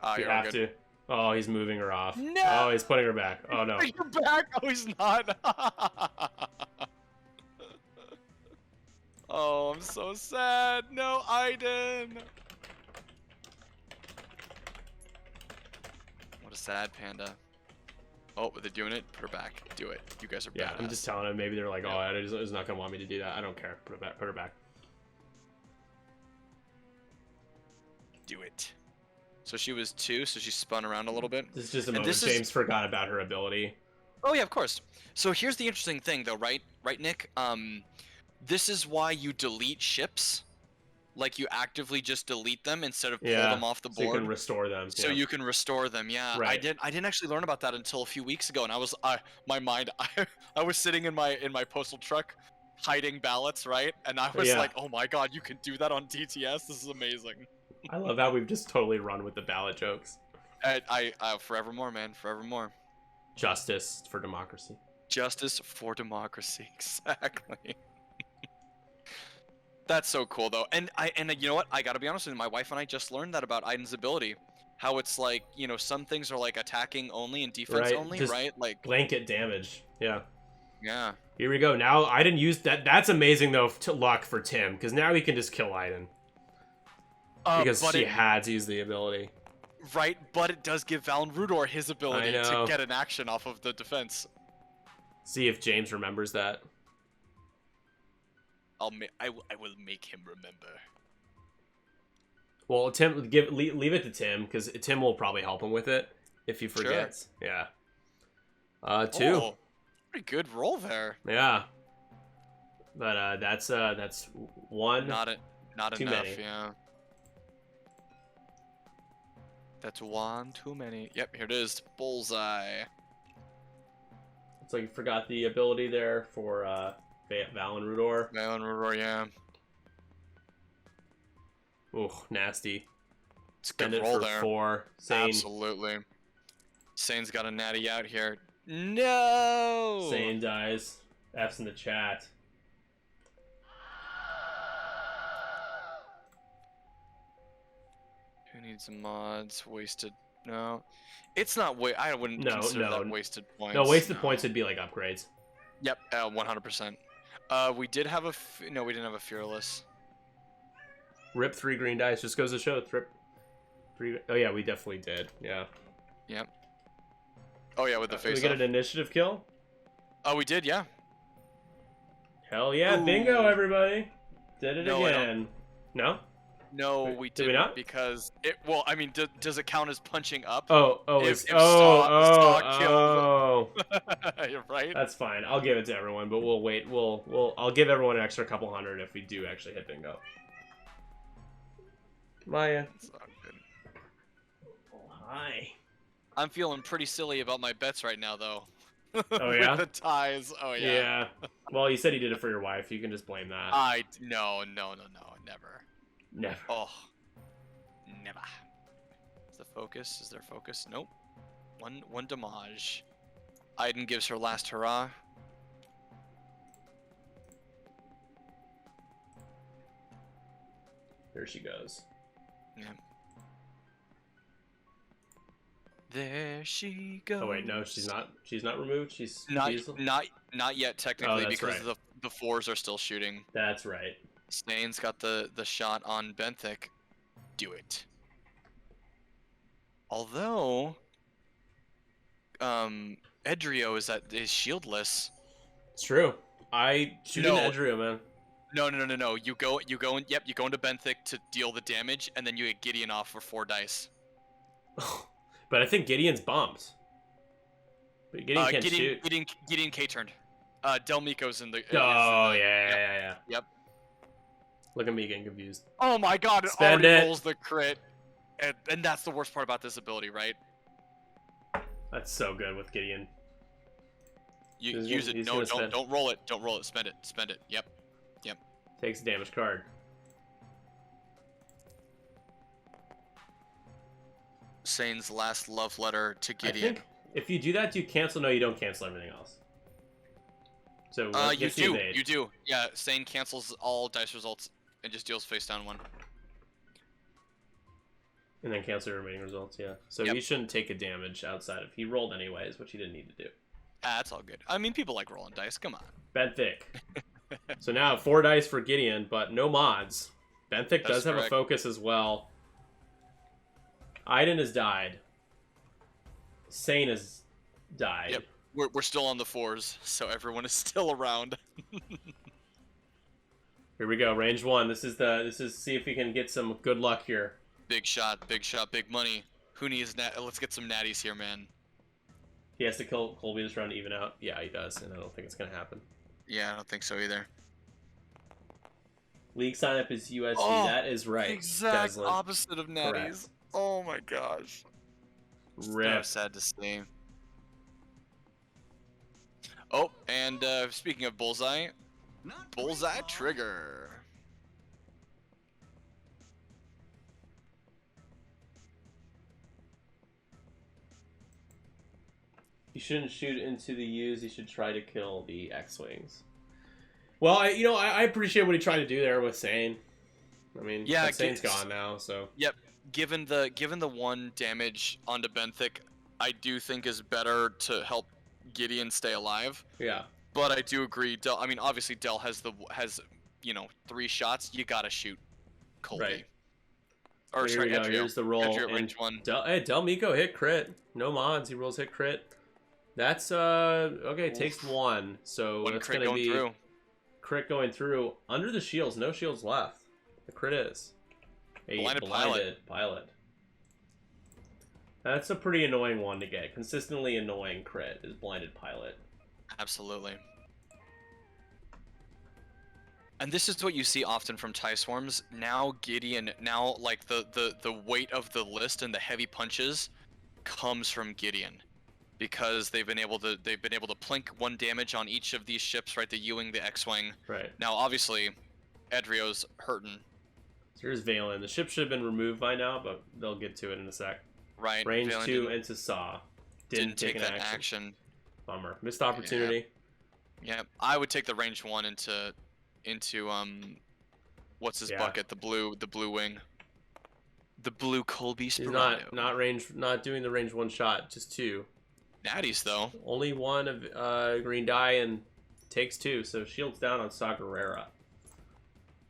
Ah, You you're all have good. to. Oh, he's moving her off. No! Oh, he's putting her back. Oh no. Bring her back! Oh, he's not! Oh, I'm so sad. No, Iden! What a sad panda. Oh, they're doing it? Put her back. Do it. You guys are Yeah, badass. I'm just telling him. Maybe they're like, Yeah. oh, Ida is not gonna want me to do that. I don't care. Put her back. Put her back. Do it. So she was 2, so she spun around a little bit. This is just a And moment. this is- James forgot about her ability. Oh yeah, of course. So here's the interesting thing though, right? Right, Nick? This is why you delete ships. Like you actively just delete them instead of pull them off the So you board. can restore them. So yeah. you can restore them, yeah. Right. I didn't actually learn about that until a few weeks ago, and I was my mind I was sitting in my postal truck hiding ballots, right? And I was Yeah. like, oh my god, you can do that on DTS. This is amazing. I love how we've just totally run with the ballot jokes. I forevermore, man, forevermore. Justice for democracy. Justice for democracy, exactly. That's so cool though, and you know what? I gotta be honest with you. My wife and I just learned that about Iden's ability. How it's like, you know, some things are like attacking only and defense Right, only, just right? Like, Blanket damage. Yeah. yeah. Here we go. Now I didn't use that. That's amazing though. To luck for Tim, because now he can just kill Iden because but she it, had to use the ability. right, but it does give Valen Rudor his ability to know. get an action off of the defense. See if James remembers that. I will make him remember. Well, Tim, leave it to Tim because Tim will probably help him with it if he forgets. Yeah. 2. Oh, pretty good roll there. Yeah. But that's 1. Not Too enough, many. yeah. That's 1 too many. Yep, here it is. Bullseye. It's like you forgot the ability there for Valen Rudor. Valen Rudor, yeah. Ooh, nasty. It's a good Spend it roll for there. 4. Sane. Absolutely. Sane's got a natty out here. No! Sane dies. F's in the chat. Who needs mods? Wasted. No. It's not I wouldn't No, consider no. that wasted points. No, wasted points would be like upgrades. Yep, 100%. We did have no, we didn't have a fearless. Rip 3 green dice. Just goes to show. Rip 3. Oh yeah, we definitely did. Yeah. Yep. Oh yeah, with the Did face we get off. an initiative kill? Oh, we did, yeah. Hell yeah! Ooh. Bingo, everybody. Did it No, I don't- again. No? No, Wait, we did we didn't not? because it. Well, I mean, does it count as punching up? Oh, If oh, Saw oh. You're right. That's fine. I'll give it to everyone, but we'll wait. I'll give everyone an extra couple hundred if we do actually hit bingo. Maya. It's all good. Oh, hi. I'm feeling pretty silly about my bets right now, though. Oh, yeah? With the ties. Oh yeah. Yeah. Well, you said you did it for your wife. You can just blame that. No, never. Never. Oh, never. Is the focus? Is there focus? Nope. One damage. Iden gives her last hurrah. Here she goes. Yeah. There she goes. Oh wait, no, she's not. She's not removed. She's Not yet technically that's because right. the fours are still shooting. That's right. Stain's got the shot on Benthic. Do it. Although, Edrio is shieldless. It's true. I shoot No. an Edrio, man. No. You go into Benthic to deal the damage, and then you get Gideon off for 4 dice. But I think Gideon's bumped. But Gideon can't shoot. Gideon K-turned. Del Miko's in the. Oh, yeah. Yep. Look at me getting confused. Oh my god, it Spend already it. rolls the crit. And that's the worst part about this ability, right? That's so good with Gideon. You He's use gonna- it. he's No, gonna don't spend. don't roll it. Don't roll it. Spend it. Spend it. Yep. Takes a damage card. Sane's last love letter to I Gideon. think if you do that, do you cancel? No, you don't cancel everything else. So You let's do. evade. You do. Yeah, Sane cancels all dice results and just deals face down 1. And then cancel your remaining results, yeah. So Yep. he shouldn't take a damage outside of... He rolled anyways, which he didn't need to do. That's all good. I mean, people like rolling dice. Come on. Benthic. So now 4 dice for Gideon, but no mods. Benthic does have correct. a focus as well. Aiden has died. Sane has died. Yep. We're still on the 4s, so everyone is still around. Here we go, range 1. This is see if we can get some good luck here. Big shot, big money. Who needs let's get some natties here, man. He has to kill Colby this round to even out. Yeah, he does, and I don't think it's gonna happen. Yeah, I don't think so either. League sign up is USD. Oh, that is right. Exact Deslin. opposite of natties. Correct. Oh my gosh. So Rip. sad to see. Oh, and speaking of bullseye, Not great, bullseye Bob. trigger. You shouldn't shoot into the U's. You should try to kill the X-wings. Well, I appreciate what he tried to do there with Sane. I mean, Yeah, Sane's gone now, so Yep. Given the 1 damage onto Benthic, I do think is better to help Gideon stay alive. yeah. But I do agree. Del, I mean, obviously Del has 3 shots. You gotta shoot Colby. Right. Or Here sorry, we go. Edrio. Here's the roll. Edrio at and range 1. Del Miko hit crit. No mods. He rolls hit crit. That's okay. Oof. Takes 1. So 1 that's crit gonna going be through. crit going through under the shields. No shields left. The crit is a Blinded pilot. That's a pretty annoying one to get. Consistently annoying crit is blinded pilot. Absolutely. And this is what you see often from TIE Swarms. Now Gideon, like the weight of the list and the heavy punches comes from Gideon. Because they've been able to plink 1 damage on each of these ships, right? The U-wing, the X-wing. Right. Now obviously, Edrio's hurting, So here's Valen. The ship should have been removed by now, but they'll get to it in a sec. right? Range Valen 2 into Saw. Didn't take an that action. Bummer. Missed opportunity. Yeah, I would take the range 1 into what's his Yeah. bucket? The blue wing. The blue Colby He's Sperano. not doing the range 1 shot, just 2. Natties though. Only 1 of green die and takes 2, so shields down on Saw Gerrera.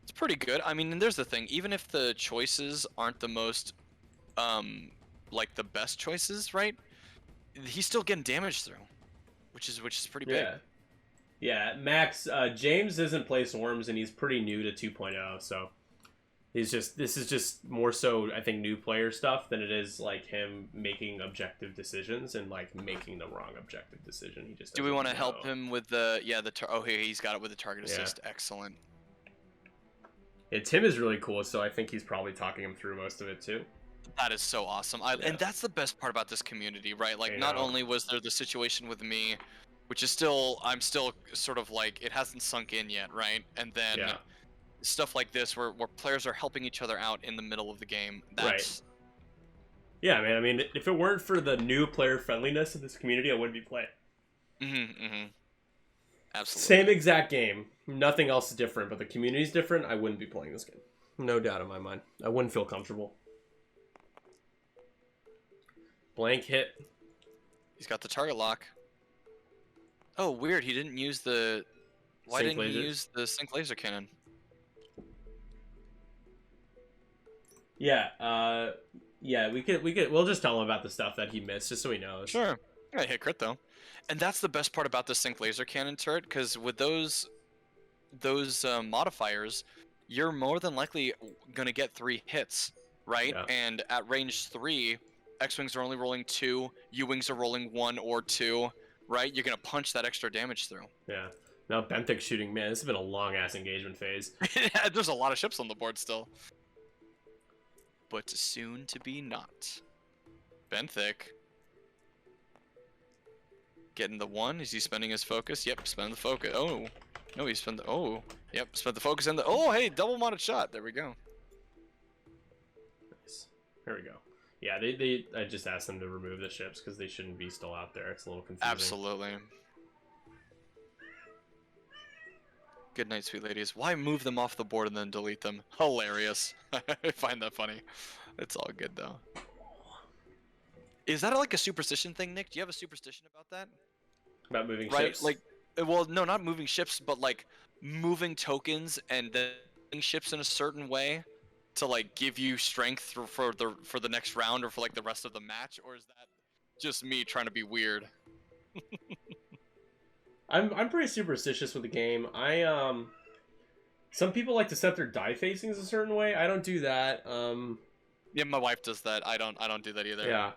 It's pretty good. I mean, and there's the thing. Even if the choices aren't the most, like the best choices, right? He's still getting damage through, which is pretty big. Yeah. Max, James doesn't play Swarms, and he's pretty new to 2.0, so this is just more so, I think, new player stuff than it is like him making objective decisions and like making the wrong objective decision. He just Do we doesn't want to know. help him with the he's got it with the target assist. Excellent. Yeah, Tim is really cool, so I think he's probably talking him through most of it too. That is so awesome. And that's the best part about this community, right? Like, I not know. only was there the situation with me, which is I'm still sort of like, it hasn't sunk in yet, right? And then Yeah. stuff like this where players are helping each other out in the middle of the game. That's Yeah, man. I mean, if it weren't for the new player friendliness of this community, I wouldn't be playing. Absolutely. Same exact game. Nothing else is different, but the community's different. I wouldn't be playing this game. No doubt in my mind. I wouldn't feel comfortable. Blank hit. He's got the target lock. Oh, weird. He didn't use the. Why Sync didn't he laser. use the sync laser cannon? Yeah. Yeah. We'll just tell him about the stuff that he missed, just so he knows. Sure. Yeah, hit crit though. And that's the best part about the sync laser cannon turret, because with those modifiers, you're more than likely gonna get 3 hits, right? Yeah. And at range 3, X-wings are only rolling 2, U-wings are rolling 1 or 2, right? You're gonna punch that extra damage through. Yeah. Now Benthic shooting. Man, this has been a long ass engagement phase. There's a lot of ships on the board still. But soon to be not. Benthic. Getting the 1. Is he spending his focus? Yep, spend the focus. Oh. No, he spent the... Oh. Yep, spent the focus and the... Oh, hey, double modded shot. There we go. Nice. There we go. Yeah, I just asked them to remove the ships because they shouldn't be still out there. It's a little confusing. Absolutely. Good night, sweet ladies. Why move them off the board and then delete them? Hilarious. I find that funny. It's all good, though. Is that like a superstition thing, Nick? Do you have a superstition about that? About moving Right, ships? like, well, no, not moving ships, but like moving tokens and then moving ships in a certain way to like give you strength for the next round or for like the rest of the match, or is that just me trying to be weird? I'm pretty superstitious with the game. Some people like to set their die facings a certain way. I don't do that. Yeah, my wife does that. I don't do that either. Yeah.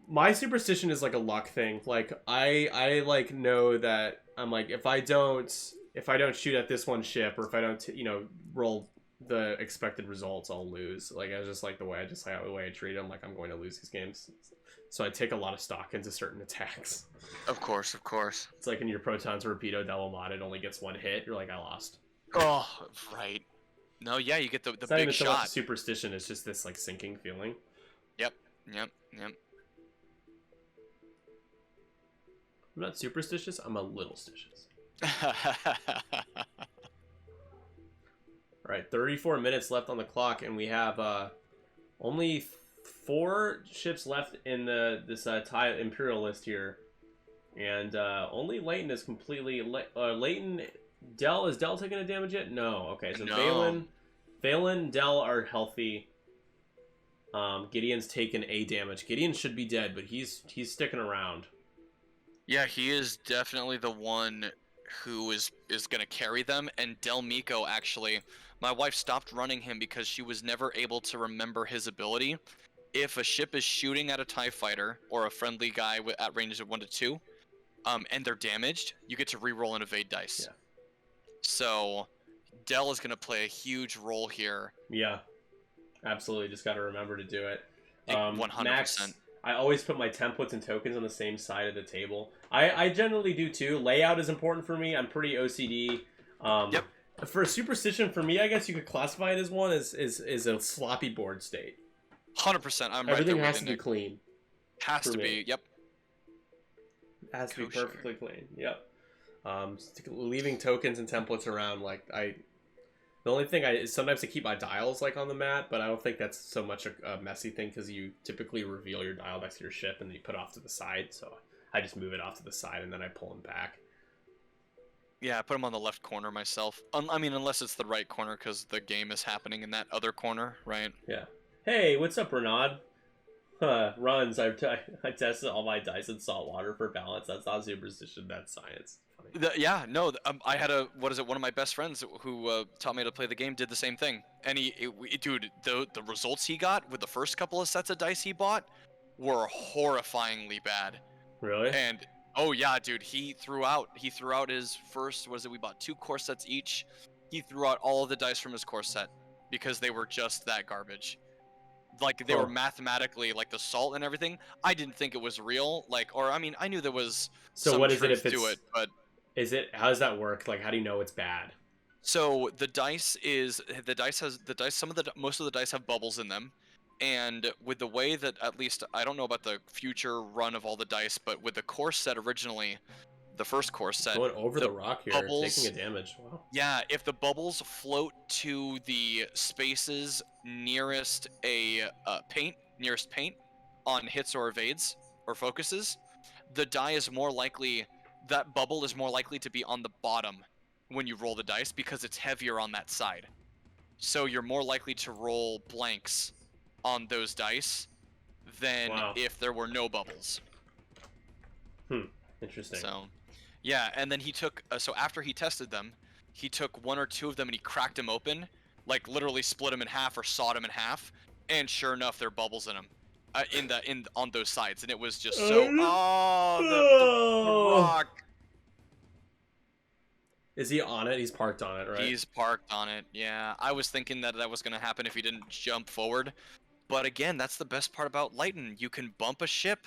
My superstition is like a luck thing. Like I like know that I'm like if I don't shoot at this one ship, or if I don't roll the expected results, I'll lose. Like I just like the way I treat them. Like I'm going to lose these games, so I take a lot of stock into certain attacks. Of course, of course. It's like in your Proton Torpedo double mod, it only gets 1 hit. You're like, I lost. Oh, right. No, yeah, you get the It's not big even so much shot. superstition. It's just this like sinking feeling. Yep. I'm not superstitious. I'm a little stitious. All right, 34 minutes left on the clock, and we have only 4 ships left in this TIE Imperial list here, and only Leighton is completely Leighton. Dell, is Dell taking a damage yet? No. Okay, so No. Valen, Dell are healthy. Gideon's taken a damage. Gideon should be dead, but he's sticking around. Yeah, he is definitely the one who is gonna carry them. And Del Miko, actually, my wife stopped running him because she was never able to remember his ability. If a ship is shooting at a TIE fighter or a friendly guy at ranges of 1 to 2, and they're damaged, you get to re-roll and evade dice. Yeah. So Del is gonna play a huge role here. Yeah, absolutely. Just got to remember to do it. 100%. Max, I always put my templates and tokens on the same side of the table. I generally do too. Layout is important for me. I'm pretty OCD. Yep. For a superstition, for me, I guess you could classify it as one is a sloppy board state. 100%. I'm Everything right there has with to you, be Nick. clean. Has for to me. be. Yep. It has to be Kosher. perfectly clean. Yep. Leaving tokens and templates around, like the only thing is sometimes I keep my dials like on the mat, but I don't think that's so much a messy thing because you typically reveal your dial next to your ship and then you put it off to the side. So I just move it off to the side and then I pull them back. Yeah, I put him on the left corner myself. I mean, unless it's the right corner because the game is happening in that other corner, right? Yeah. Hey, what's up, Renaud? Runs. I tested all my dice in salt water for balance. That's not superstition. That's science. Funny. I had one of my best friends who taught me how to play the game did the same thing. And dude, the results he got with the first couple of sets of dice he bought were horrifyingly bad. Really? And oh yeah, dude, he threw out his first, we bought 2 core sets each. He threw out all of the dice from his core set because they were just that garbage. Like they were mathematically, like the salt and everything. I didn't think it was real. I knew there was some what is it truth if to it's it, but how does that work? Like, how do you know it's bad? so most of the dice have bubbles in them. And with the way that, at least, I don't know about the future run of all the dice, but with the core set originally, the first core set, Going over the rock here, bubbles- taking a damage. Wow. yeah, if the bubbles float to the spaces nearest nearest paint, on hits or evades or focuses, the die is more likely, that bubble is more likely to be on the bottom when you roll the dice because it's heavier on that side. So you're more likely to roll blanks on those dice than Wow. if there were no bubbles. Interesting. So, yeah, and then he took, so after he tested them, he took 1 or 2 of them and he cracked them open, like literally split them in half or sawed them in half, and sure enough, there are bubbles in them. On those sides, and it was just so the rock. Is he on it? He's parked on it, right? He's parked on it. Yeah, I was thinking that was gonna happen if he didn't jump forward, but again, that's the best part about Lighten. You can bump a ship,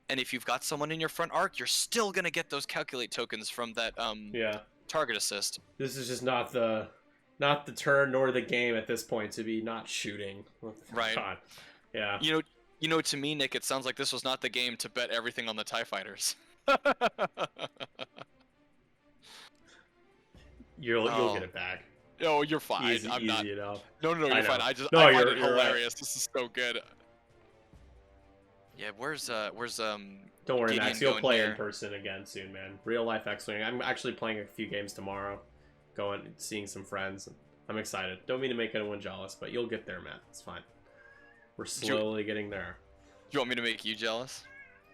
and if you've got someone in your front arc, you're still gonna get those calculate tokens from that Yeah. target assist. This is just not the turn nor the game at this point to be not shooting. Right. God. Yeah. You know, to me, Nick, it sounds like this was not the game to bet everything on the TIE fighters. You'll get it back. Oh, you're fine. Easy, I'm easy not. enough. No, you're I fine. know. I find it you're hilarious. right. This is so good. Yeah, where's Don't worry, Gideon Max. You'll going play here? in person again soon, man. Real life X-Wing. I'm actually playing a few games tomorrow. Seeing some friends. I'm excited. Don't mean to make anyone jealous, but you'll get there, Matt. It's fine. We're slowly getting there. You want me to make you jealous?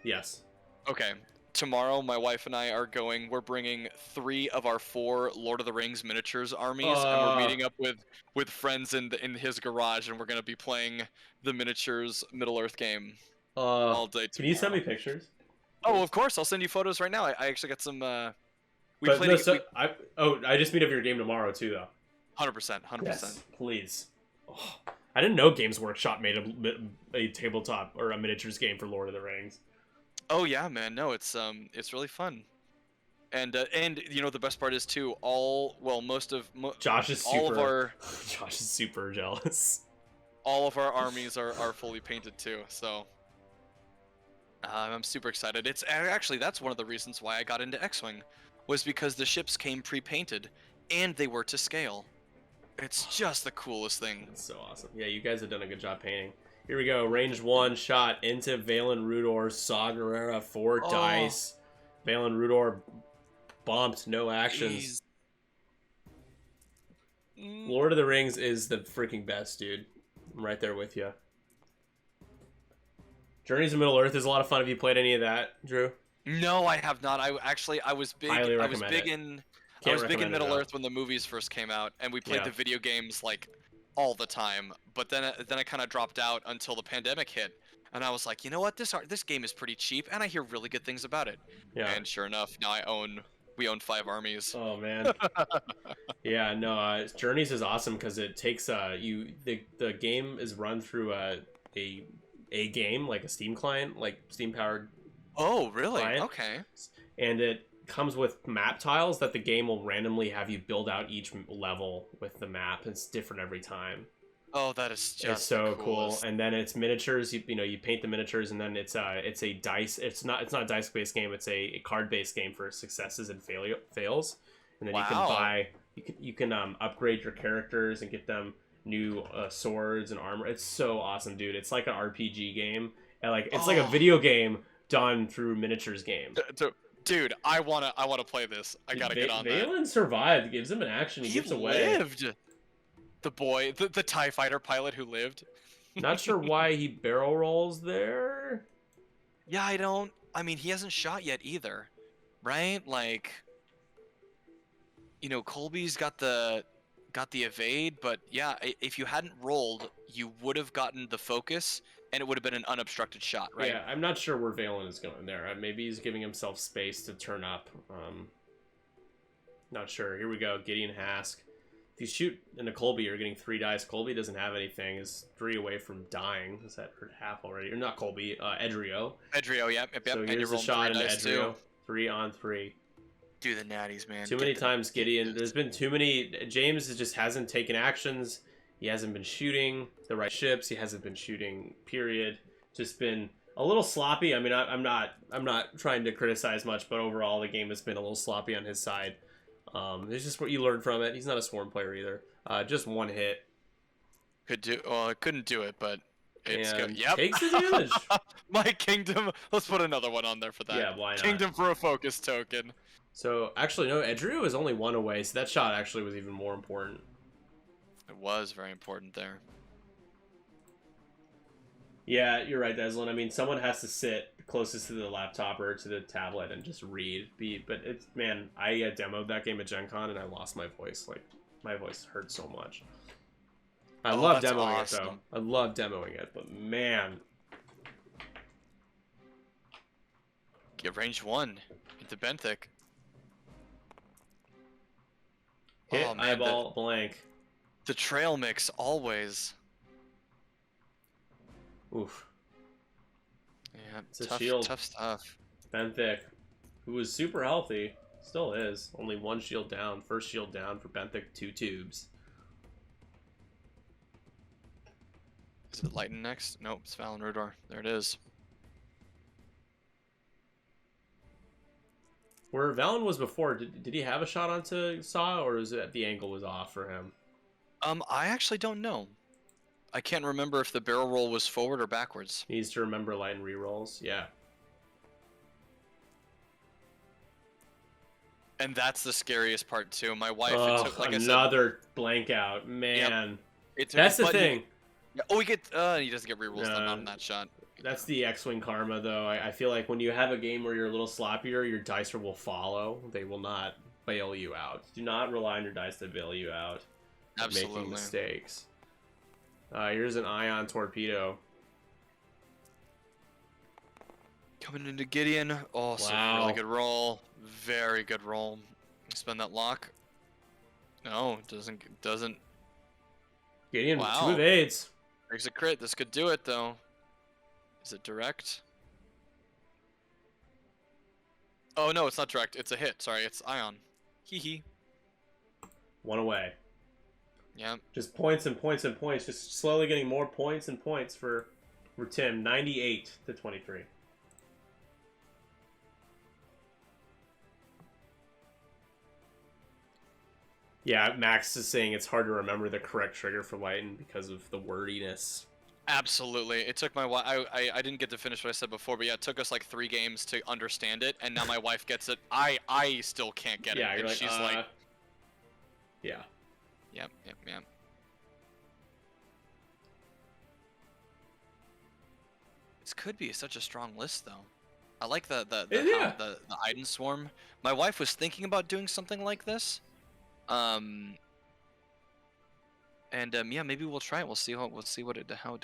Yes. Okay. Tomorrow, my wife and I are going. We're bringing 3 of our 4 Lord of the Rings miniatures armies, and we're meeting up with friends in his garage, and we're gonna be playing the miniatures Middle Earth game all day. Can you send me pictures? Oh, of course. I'll send you photos right now. I actually got some. I just mean of your game tomorrow too, though. 100%. Yes, please. Oh, I didn't know Games Workshop made a tabletop or a miniatures game for Lord of the Rings. Oh yeah, man. No, it's really fun. And you know the best part is too. Josh is all super. of our Josh is super jealous. all of our armies are fully painted too. So I'm super excited. It's actually that's one of the reasons why I got into X-Wing, was because the ships came pre-painted and they were to scale. It's just the coolest thing. That's so awesome. Yeah, you guys have done a good job painting. Here we go. Range 1 shot into Valen Rudor. Saw Gerrera 4 dice. Valen Rudor bumped. No actions. Lord of the Rings is the freaking best, dude. I'm right there with you. Journeys to Middle Earth is a lot of fun. Have you played any of that, Drew? No, I have not. I was big. Highly I was recommend big it. in. Can't I was big in recommend it Middle enough. Earth when the movies first came out, and we played Yeah. the video games like all the time. But then I kind of dropped out until the pandemic hit, and I was like, you know what, this game is pretty cheap, and I hear really good things about it. Yeah. And sure enough, now we own 5 armies. Oh man. Yeah, no, Journeys is awesome because it takes the game is run through a game, like a Steam client, like Steam powered, Oh, really? Client. Okay. and it comes with map tiles that the game will randomly have you build out each level with the map. It's different every time. Oh, that is just It's so the cool. coolest. And then it's miniatures. You paint the miniatures, and then it's a dice. It's not a dice based game. It's a card based game for successes and fails. And then you can Wow. buy. You can upgrade your characters and get them new swords and armor. It's so awesome, dude. It's like an RPG game, and it's like a Oh. video game done through miniatures game. Dude, I wanna play this. I gotta get on that. Valen survived. Gives him an action. He gets away. lived. The boy, the TIE fighter pilot who lived. Not sure why he barrel rolls there. Yeah, I mean, he hasn't shot yet either, right? Like, Colby's got the evade, but yeah, if you hadn't rolled, you would have gotten the focus, and it would have been an unobstructed shot, right? Yeah, I'm not sure where Valen is going there. Maybe he's giving himself space to turn up. Not sure. Here we go. Gideon Hask. If you shoot into Colby, you're getting 3 dice. Colby doesn't have anything. Is 3 away from dying. Is that half already? Or not Colby. Edrio. Edrio, yep. So And here's you're the rolling shot 3 into dice Edrio. too. 3 on 3. Do the natties, man. Too many times Gideon. There's been too many. James just hasn't taken actions. He hasn't been shooting the right ships. He hasn't been shooting. Period. Just been a little sloppy. I mean, I'm not trying to criticize much, but overall the game has been a little sloppy on his side. It's just what you learn from it. He's not a swarm player either. Just 1 hit. Couldn't do it, but It's good. And Yep. takes the damage. My kingdom. Let's put another one on there for that. Yeah, why not? Kingdom for a focus token. So, actually, no, Edrio is only 1 away, so that shot actually was even more important. It was very important there. Yeah, you're right, Deslin. I mean, someone has to sit closest to the laptop or to the tablet and just read. But it's, man, I demoed that game at Gen Con and I lost my voice. Like, my voice hurt so much. I love that's demoing awesome. it, though. I love demoing it, but man. Get range 1 into Benthic. Hit, Oh, man, eyeball, blank. The trail mix always. Oof. Yeah, It's a tough, shield. tough stuff. Benthic, who was super healthy, still is. Only 1 shield down. First shield down for Benthic, 2 tubes. Is it Lighten next? Nope, it's Valen Rudor. There it is. Where Valen was before, did he have a shot onto Saw, or was it the angle was off for him? I actually don't know. I can't remember if the barrel roll was forward or backwards. He needs to remember light and rerolls. Yeah. And that's the scariest part too. My wife, Oh, it took, like another blank out, man. it took, That's the but thing. he doesn't get rerolls though, not on that shot. That's the X-Wing karma, though. I feel like when you have a game where you're a little sloppier, your dice will follow. They will not bail you out. Do not rely on your dice to bail you out. Absolutely. Making mistakes. Here's an ion torpedo. Coming into Gideon. Oh, so Wow. really good roll. Very good roll. Spend that lock. No, doesn't. Gideon, Wow. 2 evades. There's a crit. This could do it though. Is it direct? Oh no, it's not direct. It's a hit. Sorry, it's ion. Hee hee. 1 away. Yeah. Just points and points and points. Just slowly getting more points and points for Tim. 98 to 23. Yeah, Max is saying it's hard to remember the correct trigger for Lighten because of the wordiness. Absolutely. It took my wife. I didn't get to finish what I said before, but yeah, it took us like 3 games to understand it, and now my wife gets it. I still can't get Yeah, it, you're and like, she's like, yeah. yep. This could be such a strong list, though. I like the Yeah. the Iden Swarm. My wife was thinking about doing something like this, yeah, maybe we'll try it. We'll see how it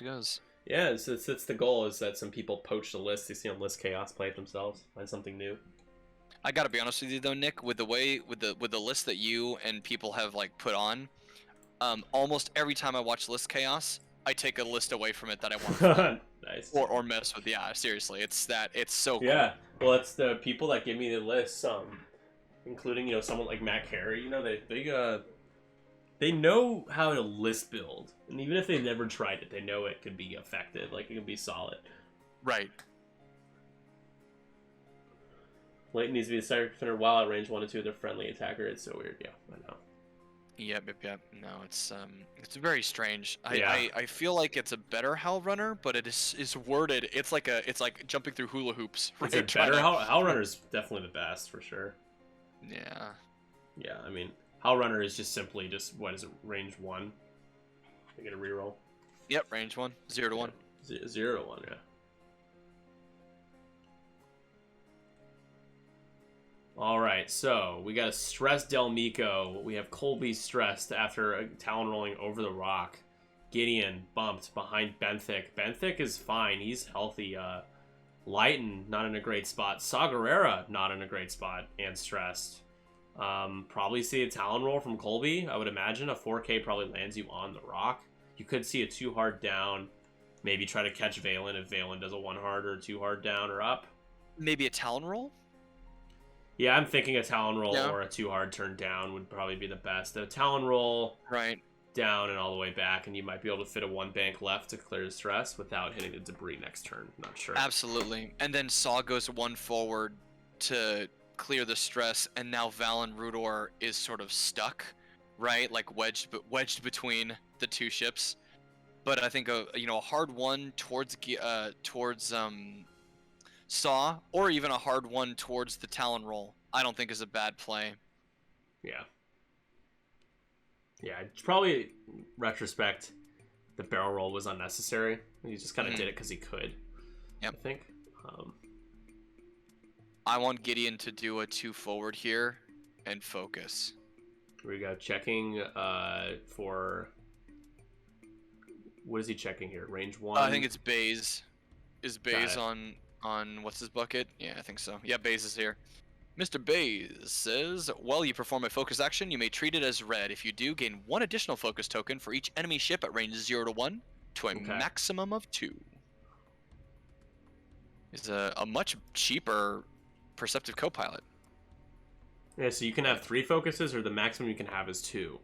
goes. Yeah, it's the goal is that some people poach the list. They see on List Chaos, play it themselves, find something new. I gotta be honest with you though, Nick, with the list that you and people have like put on, almost every time I watch List Chaos, I take a list away from it that I want to play. Nice. or mess with. Yeah, seriously, it's so cool. Yeah, well, it's the people that give me the lists, including someone like Matt Carey. They know how to list build, and even if they've never tried it, they know it could be effective. Like it can be solid. Right. Leighton needs to be the second defender while at range 1 and 2 of their friendly attacker. It's so weird. Yeah, I know. Yep. No, it's very strange. Yeah. I feel like it's a better Hell Runner, but it is worded. It's like jumping through hula hoops. Is it better? Hell Runner's definitely the best for sure. Yeah. Yeah, I mean, Hell Runner is just simply what is it? Range 1. I get a reroll. Yep, range 1, 0 to 1. 0 to 1. Yeah. All right, so we got a stressed Del Mico. We have Colby stressed after a talon rolling over the rock. Gideon bumped behind Benthic. Benthic is fine. He's healthy. Lighten, not in a great spot. Saw Gerrera, not in a great spot and stressed. Probably see a talon roll from Colby. I would imagine a 4K probably lands you on the rock. You could see a 2 hard down. Maybe try to catch Valen if Valen does a 1 hard or 2 hard down or up. Maybe a Talon roll? Yeah, I'm thinking a Talon roll or a 2 hard turn down would probably be the best. A Talon roll down and all the way back, and you might be able to fit a 1 bank left to clear the stress without hitting the debris next turn. Not sure. Absolutely. And then Saw goes 1 forward to clear the stress, and now Valen Rudor is sort of stuck, right? Like wedged between the 2 ships. but I think a hard one towards Saw, or even a hard one towards the Talon roll, I don't think is a bad play. Yeah. Yeah, it's probably retrospect. The barrel roll was unnecessary. He just kind of did it because he could. Yep. I think. I want Gideon to do a 2 forward here and focus. Here we go. Checking for. What is he checking here? Range 1? I think it's Baze. Is Baze on what's his bucket? Yeah, I think so. Yeah, Baze is here. Mr. Baze says, while you perform a focus action, you may treat it as red. If you do, gain 1 additional focus token for each enemy ship at range 0 to 1 to a maximum of 2. It's a much cheaper perceptive co-pilot. Yeah, so you can have 3 focuses, or the maximum you can have is 2.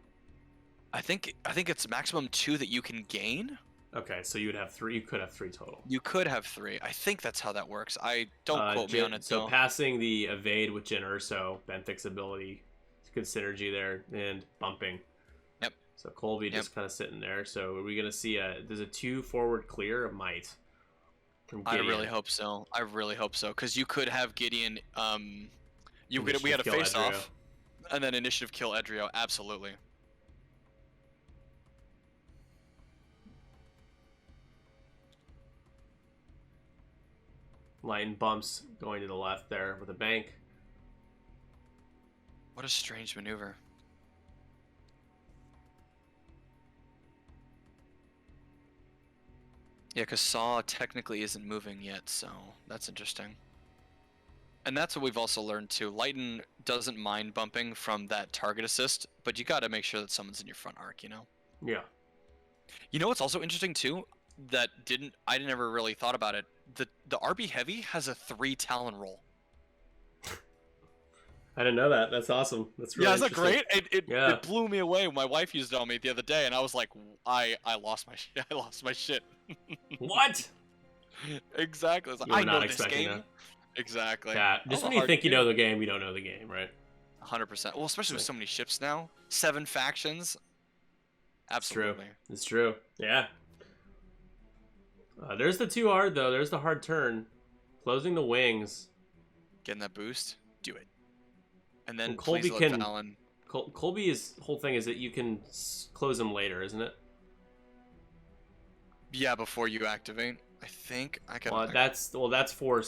I think it's maximum 2 that you can gain. Okay, so you would have 3. You could have 3 total. You could have 3. I think that's how that works. I don't quote me on it though. So passing the evade with Jin Urso, Benthick's ability, good synergy there, and bumping. Yep. So Colby just kind of sitting there. So are we gonna see there's a 2 forward clear of might from Gideon? I really hope so. I really hope so, because you could have Gideon. We had a kill face Edrio. off, and then initiative kill Edrio. Absolutely. Light and bumps going to the left there with a bank. What a strange maneuver. Yeah, because Saw technically isn't moving yet, so that's interesting. And that's what we've also learned too. Lighten doesn't mind bumping from that target assist, but you got to make sure that someone's in your front arc, you know? Yeah. You know what's also interesting too? That I never really thought about it. The RB Heavy has a 3 Talon roll. I didn't know that. That's awesome. That's really isn't that great? It blew me away. My wife used it on me the other day, and I was like, I lost my shit. I lost my shit. What? Exactly. Like, I know this game. That. Exactly. Yeah. Just when you think you know the game, you don't know the game, right? 100%. Well, especially with so many ships now, 7 factions. Absolutely. It's true. Yeah. There's the 2 hard though. There's the hard turn. Closing the wings. Getting that boost. Do it. And then Colby please let Valen. Colby's whole thing is that you can close him later, isn't it? Yeah, before you activate. I think I can. That's for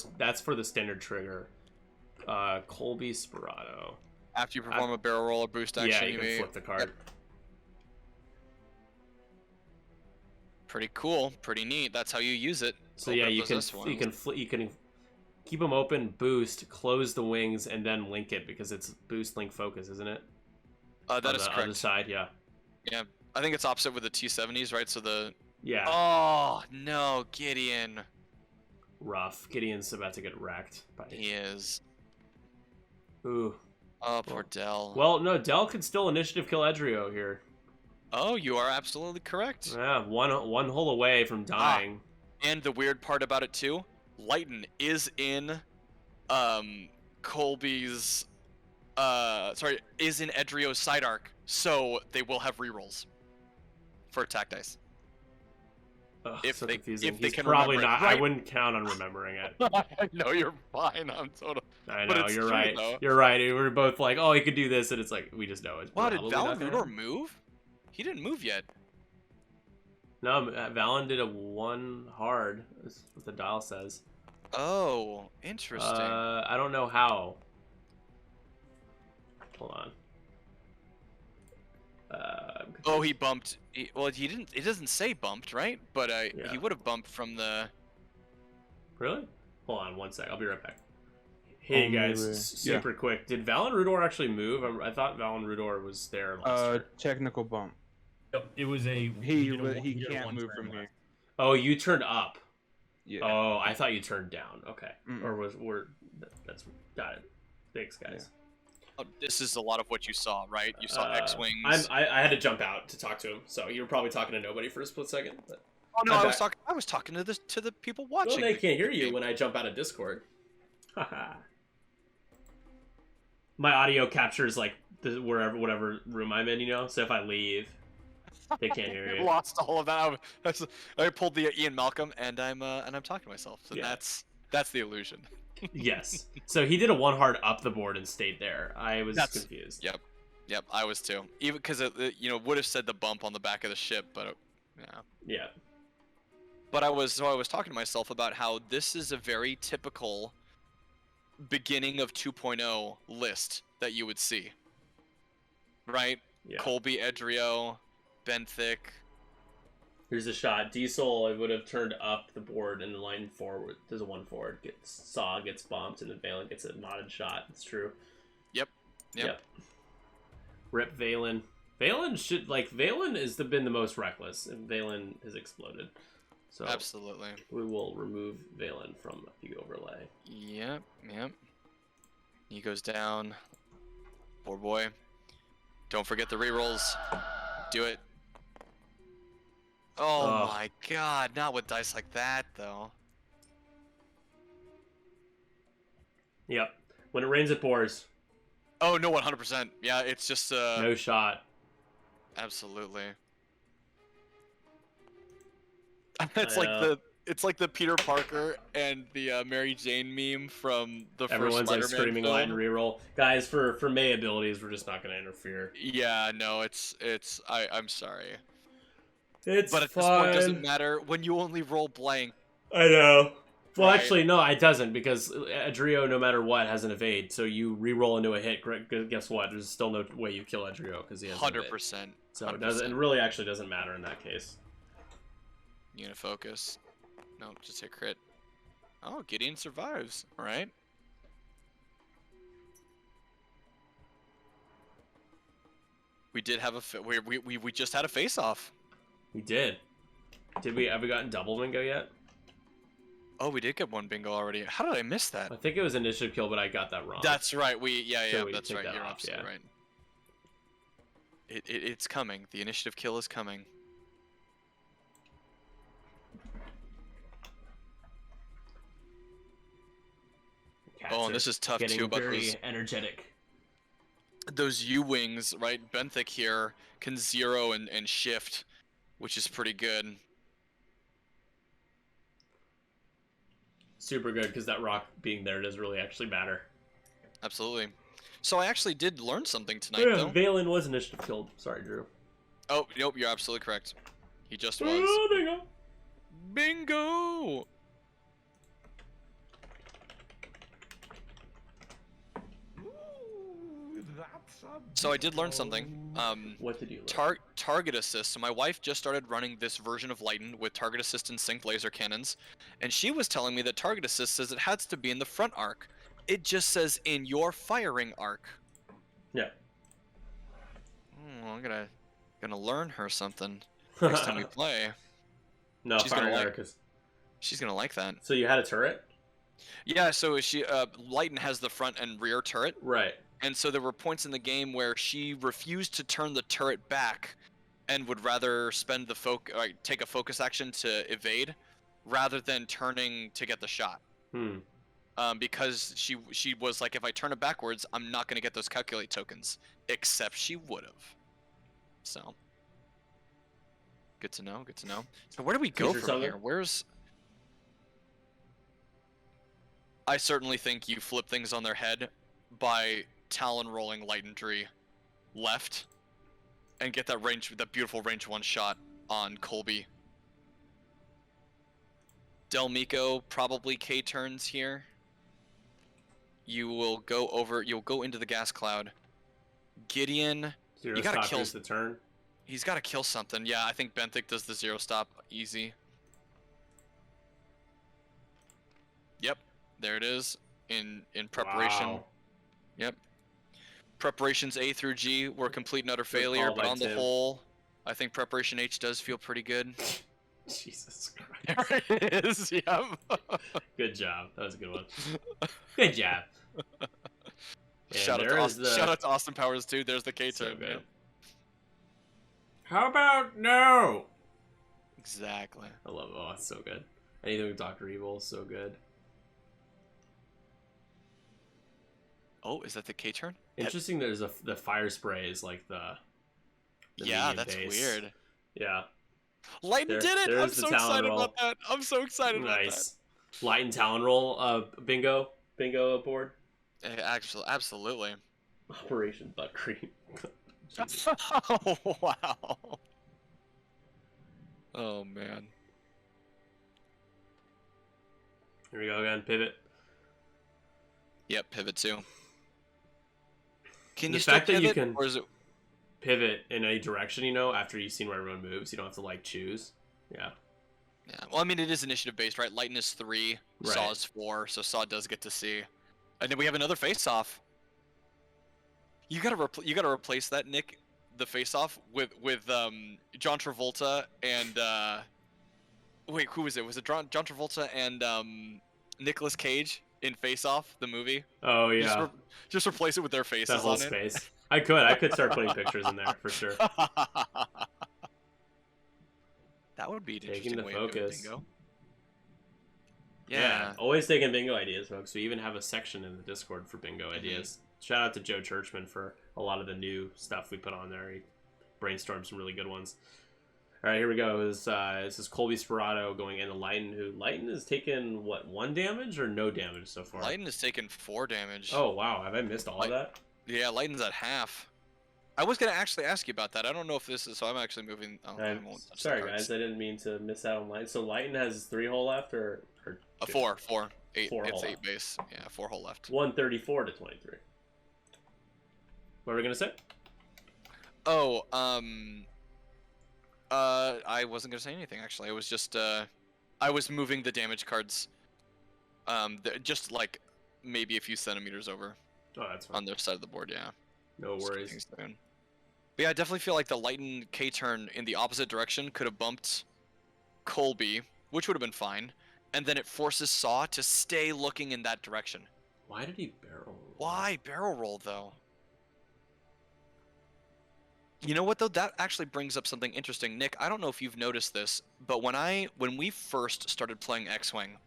the standard trigger. Colby Sperato. After you perform a barrel roll or boost action, yeah, you can flip the card. Yep. Pretty cool, pretty neat. That's how you use it. So yeah, you can keep them open, boost, close the wings, and then link it because it's boost, link, focus, isn't it? That is correct. On the side, yeah. Yeah, I think it's opposite with the T70s, right? So the yeah. Oh no, Gideon. Rough. Gideon's about to get wrecked. He is. Ooh. Oh, poor Dell. Well, no, Dell could still initiative kill Edrio here. Oh, you are absolutely correct. Yeah, one hole away from dying. And the weird part about it too, Lighten is in Colby's is in Edrio's side arc, so they will have rerolls for attack dice. Ugh, if so they confusing. if they He's can probably remember not. it, right? I wouldn't count on remembering it. No, you're fine. I'm totally. I but know it's you're true, right. though. You're right. We were both like, "Oh, he could do this," and it's like we just know it's. Wow, did probably Valen not gonna Rudor happen. move? He didn't move yet. No, Valen did a 1 hard. That's what the dial says. Oh, interesting. I don't know how. Hold on. Oh, he bumped. Well, he didn't. It doesn't say bumped, right? But Yeah. he would have bumped from the. Really? Hold on 1 sec. I'll be right back. Hey guys, super quick. Did Valen Rudor actually move? I thought Valen Rudor was there last year. Technical bump. It was a He can't move from here. Oh, you turned up. Yeah. Oh, I thought you turned down. Okay. Mm-mm. That's got it. Thanks, guys. Oh, this is a lot of what you saw, right? You saw X-wings. I had to jump out to talk to him, so you were probably talking to nobody for a split second. But Oh no, I was talking to the people watching. well, they can't hear you when I jump out of Discord. My audio captures like whatever room I'm in, you know. So if I leave, They can't hear you. Lost all of that. I pulled the Ian Malcolm, and I'm talking to myself. So Yeah. that's the illusion. Yes. So he did a one hard up the board and stayed there. I was confused. Yep, I was too. Even because it would have said the bump on the back of the ship, but yeah. Yeah. But I was talking to myself about how this is a very typical beginning of 2.0 list that you would see. Right? Yeah. Colby, Edrio, Benthic. Here's a shot. Diesel, I would have turned up the board and the line forward. There's a 1 forward. Saw gets bumped, and then Valen gets a modded shot. It's true. Yep. Rip Valen. Valen has been the most reckless, and Valen has exploded. So Absolutely. we will remove Valen from the overlay. Yep. He goes down. Poor boy. Don't forget the rerolls. Do it. Oh my god, not with dice like that, though. Yep. When it rains, it pours. Oh, no, 100%. Yeah, it's just, No shot. Absolutely. It's like the Peter Parker and the Mary Jane meme from the Everyone's first like Spider-Man screaming film. line reroll. Guys, for May abilities, we're just not going to interfere. Yeah, no, I'm sorry. It's But at this point, it doesn't matter when you only roll blank. I know. Well, Right. actually, no, it doesn't, because Edrio, no matter what, has an evade. So you re-roll into a hit. Guess what? There's still no way you kill Edrio because he has 100%. So it doesn't. It really actually doesn't matter in that case. Unit focus. No, just hit crit. Oh, Gideon survives. All right. We did have we just had a face off. We did. Have we gotten double bingo yet? Oh, we did get one bingo already. How did I miss that? I think it was initiative kill, but I got that wrong. That's right. So we That's take right. that You're off, absolutely yeah. right. It's coming. The initiative kill is coming. Cats Oh, and this is tough getting too. About very energetic. those U-wings, right? Benthic here can zero and shift, which is pretty good. Super good, because that rock being there does really actually matter. Absolutely. So I actually did learn something tonight, Yeah, though. Valen was initiative killed. Sorry, Drew. Oh, nope, you're absolutely correct. He just was. Oh, there you go. Bingo! So I did learn something. What did you learn? Target assist. So my wife just started running this version of Lighten with target assist and synced laser cannons, and she was telling me that target assist says it has to be in the front arc. It just says in your firing arc. Yeah. I'm gonna learn her something next time we play. No, She's gonna firing like- arc is... She's gonna like that. So you had a turret? Yeah. So she Lighten has the front and rear turret. Right. And so there were points in the game where she refused to turn the turret back and would rather spend the take a focus action to evade rather than turning to get the shot. Because she was like, if I turn it backwards, I'm not going to get those calculate tokens. Except she would have. So. Good to know, good to know. So where do we go from here? I certainly think you flip things on their head by Talon rolling Legendary left and get that beautiful range 1 shot on Colby. Del Mico probably K turns here. You'll go into the gas cloud. Gideon, Zero you gotta stop kill is the turn. He's gotta kill something. Yeah, I think Benthic does the 0 stop easy. Yep, there it is in preparation. Wow. Yep. Preparations A through G were complete and utter failure, call but by on the Tim. whole, I think preparation H does feel pretty good. Jesus Christ. There it is. Yep. Good job. That was a good one. Good job. Shout out to Austin Powers too. There's the K So turn. good. Yep. How about no? Exactly. I love it. Oh, it's so good. Anything with Dr. Evil is so good. Oh, is that the K turn? Interesting. There's the fire spray is like the Yeah, medium that's base. weird. Yeah. Lighten did it! I'm There's the so Talon excited roll. about that. I'm so excited about that. Nice. Light and Talon roll. Bingo board. Actually, absolutely. Operation Butt Cream. Oh, wow. Oh, man. Here we go again. Pivot. Yep, pivot too. Can The you still fact that you pivot, can- or is it... Pivot in any direction, after you've seen where everyone moves. You don't have to choose. Yeah. Yeah, well, I mean, it is initiative based, right? Lighten is 3, Right. Saw is 4, so Saw does get to see. And then we have another face-off. You gotta replace that, Nick, the face-off with John Travolta and wait, who was it? Was it John Travolta and Nicolas Cage in Face Off, the movie? Oh yeah. Just replace it with their faces That whole on space. I could start putting pictures in there for sure. That would be an Taking interesting the way of doing focus. bingo. Yeah. Always taking bingo ideas, folks. We even have a section in the Discord for bingo ideas. Shout out to Joe Churchman for a lot of the new stuff we put on there. He brainstormed some really good ones. All right, here we go. This is Colby Sperato going into Lighten, who Lighten has taken, what, 1 damage or no damage so far? Lighten has taken 4 damage. Oh, wow. Have I missed all of that? Yeah, Lighten's at half. I was going to actually ask you about that. I don't know if this is... So I'm actually moving... Oh, I won't touch the Sorry, cards. guys. I didn't mean to miss out on Lighten. So Lighten has 3 hole left or two? 4. 8. 4 It's hole 8 left. base. Yeah, 4 hole left. 134 to 23. What were we going to say? Oh, I wasn't gonna say anything actually. I was just I was moving the damage cards, just like maybe a few centimeters over Oh, that's fine. on their side of the board. Yeah. No Just worries. getting things down. But yeah, I definitely feel like the Lighten K turn in the opposite direction could have bumped Colby, which would have been fine, and then it forces Saw to stay looking in that direction. Why did he barrel? Why barrel roll though? You know what though? That actually brings up something interesting. Nick, I don't know if you've noticed this, but when we first started playing X-Wing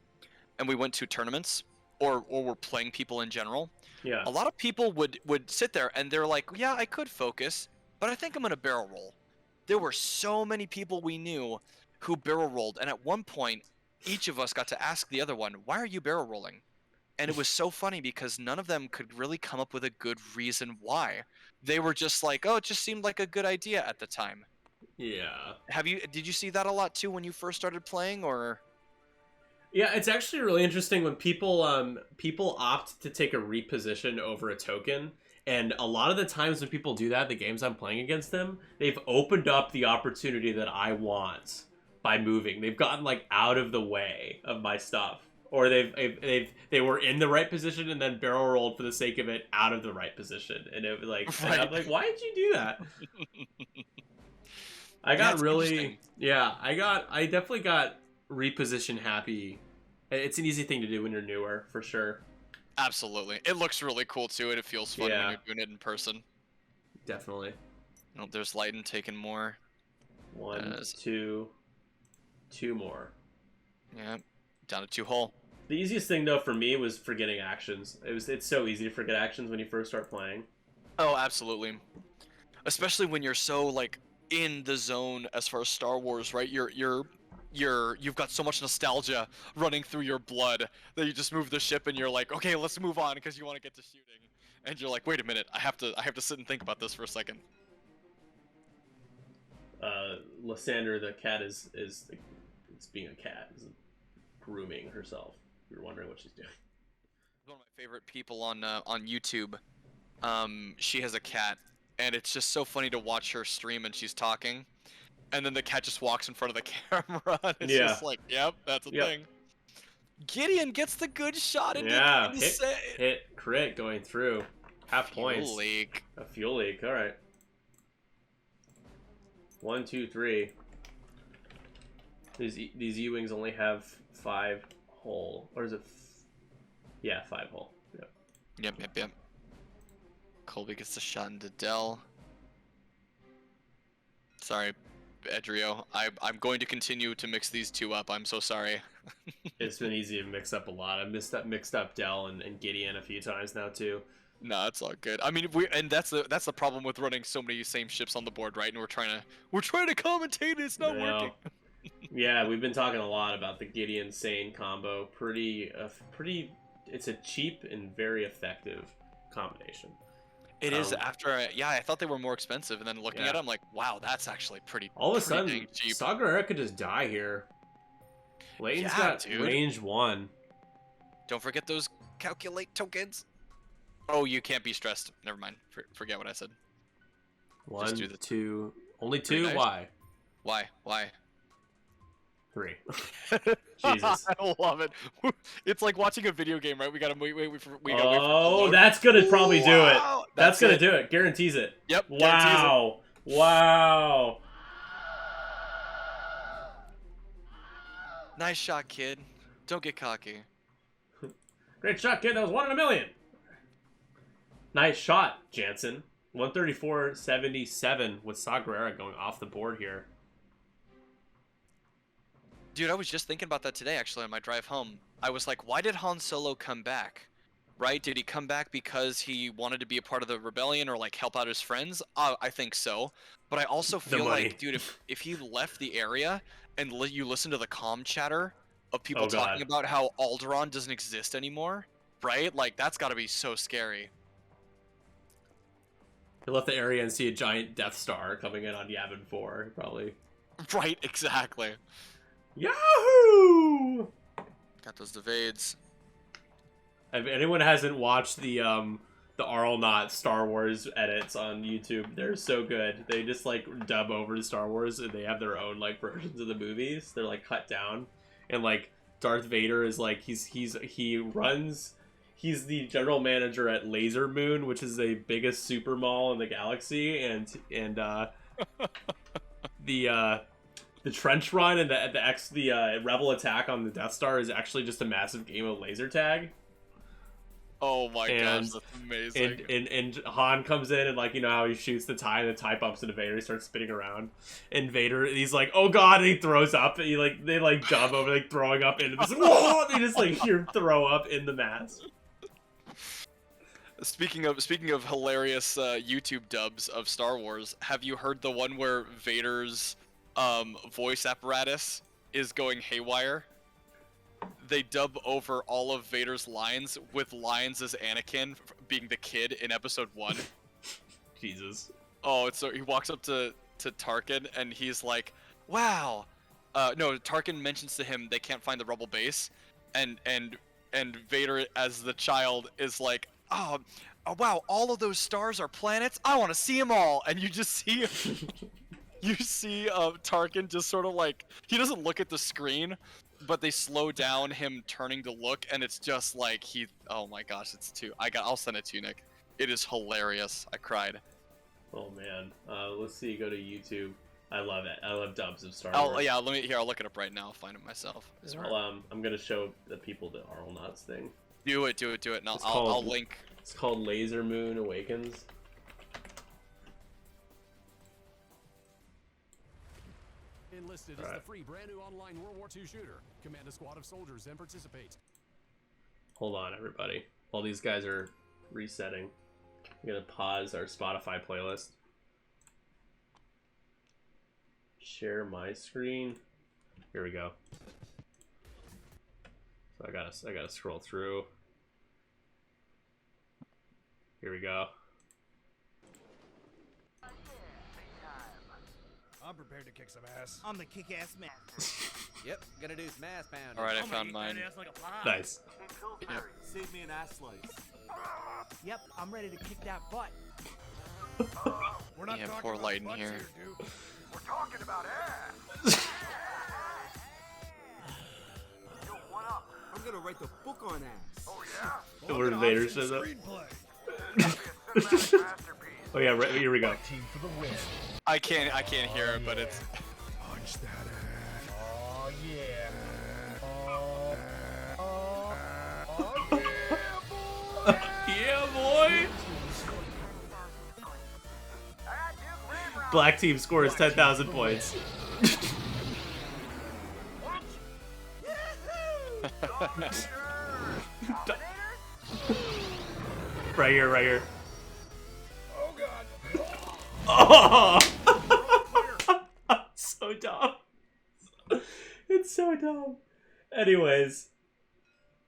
and we went to tournaments or were playing people in general, Yeah. a lot of people would sit there and they're like, "Yeah, I could focus, but I think I'm going to barrel roll." There were so many people we knew who barrel rolled, and at one point each of us got to ask the other one, "Why are you barrel rolling?" And it was so funny because none of them could really come up with a good reason why. They were just like, "Oh, it just seemed like a good idea at the time." Yeah. Did you see that a lot too when you first started playing, or? Yeah, it's actually really interesting when people opt to take a reposition over a token. And a lot of the times when people do that, the games I'm playing against them, they've opened up the opportunity that I want by moving. They've gotten out of the way of my stuff. Or they were in the right position and then barrel rolled for the sake of it out of the right position, and it was and I'm like, why did you do that? I got really, yeah, I definitely got reposition happy. It's an easy thing to do when you're newer, for sure. Absolutely, it looks really cool too, and it feels fun when you're doing it in person. Definitely. Oh, there's Lighten taking more. 1, 2 more. Yeah, down to 2 hole. The easiest thing though for me was forgetting actions. It's so easy to forget actions when you first start playing. Oh, absolutely. Especially when you're so in the zone as far as Star Wars, right? You've got so much nostalgia running through your blood that you just move the ship and you're like, okay, let's move on because you want to get to shooting. And you're like, wait a minute, I have to sit and think about this for a second. Lysander the cat is being a cat, is grooming herself. You're wondering what she's doing. One of my favorite people on YouTube. She has a cat, and it's just so funny to watch her stream and she's talking, and then the cat just walks in front of the camera. And it's just like, yep, that's a thing. Gideon gets the good shot into hit crit going through. Half points. Fuel leak. A fuel leak. All right. 1, 2, 3. These E-wings only have 5 hole, or is it? Yeah, 5 hole. Yep. Colby gets the shot into Dell. Sorry, Edrio. I'm going to continue to mix these two up. I'm so sorry. It's been easy to mix up a lot. I mixed up Dell and Gideon a few times now too. No, it's all good. I mean, that's the problem with running so many same ships on the board, right? And we're trying to commentate, it's not working. Yeah, we've been talking a lot about the Gideon Sane combo. It's a cheap and very effective combination. It is I thought they were more expensive, and then looking at it, I'm like, wow, that's actually pretty. All of a pretty sudden, dang cheap. Sagarera could just die here. Layton's got range 1. Don't forget those calculate tokens. Oh, you can't be stressed. Never mind. Forget what I said. 1, 2, only 2. Nice. Why? Why? 3. Jesus. I love it. It's like watching a video game, right? We gotta wait. That's gonna probably do it. That's gonna it. do it. Guarantees it. Yep. Wow. Wow. Nice shot, kid. Don't get cocky. Great shot, kid. That was 1 in a million. Nice shot, Jansen. 134.77 with Sagarera going off the board here. Dude, I was just thinking about that today, actually, on my drive home. I was like, why did Han Solo come back? Right? Did he come back because he wanted to be a part of the rebellion or, like, help out his friends? I think so. But I also feel like, dude, if he left the area and you listen to the comm chatter of people talking about how Alderaan doesn't exist anymore, right? Like, that's got to be so scary. He left the area and see a giant Death Star coming in on Yavin 4, probably. Right, exactly. Yahoo! Got those evades. If anyone hasn't watched the Arl Knot Star Wars edits on YouTube, they're so good. They just like dub over Star Wars and they have their own like versions of the movies. They're like cut down, and like Darth Vader is like he's the general manager at Laser Moon, which is the biggest super mall in the galaxy, and the trench run and the rebel attack on the Death Star is actually just a massive game of laser tag. Oh my gosh, that's amazing. And Han comes in and like, you know how he shoots the tie and the tie bumps into Vader, he starts spinning around. And Vader, he's like, oh god, and he throws up. And they jump over, like throwing up into this. Whoa! They just like hear throw up in the mask. Speaking of hilarious YouTube dubs of Star Wars, have you heard the one where Vader's voice apparatus is going haywire? They dub over all of Vader's lines with lines as Anakin being the kid in Episode 1. Jesus. Oh, it's so he walks up to Tarkin and he's like, "Wow." No, Tarkin mentions to him they can't find the rebel base, and Vader as the child is like, "Oh, wow, all of those stars are planets. I want to see them all." And you just see Tarkin just sort of like, he doesn't look at the screen, but they slow down him turning to look, and it's just like oh my gosh, I'll send it to you, Nick. It is hilarious. I cried. Oh man. Let's see, go to YouTube. I love it. I love dubs of Star Wars. Oh yeah, I'll look it up right now. I'll find it myself. I'm gonna show the people the Arl Knots thing. Do it, and I'll link. It's called Laser Moon Awakens. Enlisted is the free brand new online World War II shooter. Command a squad of soldiers and participate. Hold on, everybody. While these guys are resetting, I'm gonna pause our Spotify playlist. Share my screen. Here we go. So I gotta scroll through. Here we go. I'm prepared to kick some ass. I'm the kick-ass man. Yep, gonna do some ass pounding. All right, I found mine. Nice. Yep. Save me an ass slice. Yep, I'm ready to kick that butt. We're not Yeah, talking poor about Lighten butts here. dude. We're talking about ass. Yo, what up? I'm gonna write the book on ass. Oh yeah? The word Vader says that. Oh yeah, right, here we go. Team for the win. I can't hear it, but it's. Punch that ass. Oh yeah. Yeah, boy. Black team scores 10,000 points. Right here, right here. Oh god. Oh! So dumb. It's so dumb. Anyways.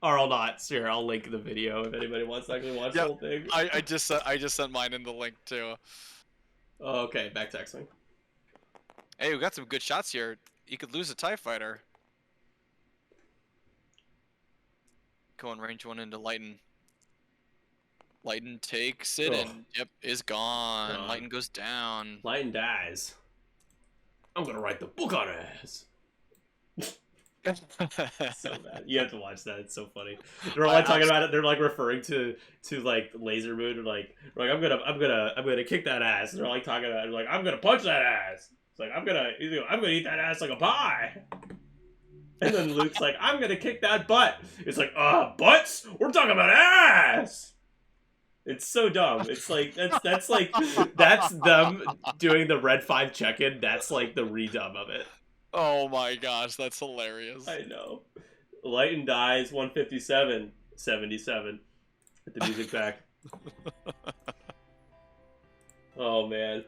Or not. Here, I'll link the video if anybody wants to actually watch the Yep. whole thing. I just sent mine in the link too. Oh, okay, back texting. Hey, we got some good shots here. You could lose a TIE fighter. Going range 1 into Lighten. Lighten takes it and yep, is gone. Gone. Lighten goes down. Lighten dies. I'm gonna write the book on ass. So bad. You have to watch that. It's so funny. They're all like talking about it. They're like referring to like Laser Moon and like I'm gonna kick that ass. And they're like talking about it. Like I'm gonna punch that ass. It's like I'm gonna eat that ass like a pie. And then Luke's like, I'm gonna kick that butt. It's like, butts? We're talking about ass. It's so dumb. It's like that's like that's them doing the Red 5 check-in. That's like the redub of it. Oh my gosh, that's hilarious. I know. Lighten dies 157 77. Get the music back. Oh man.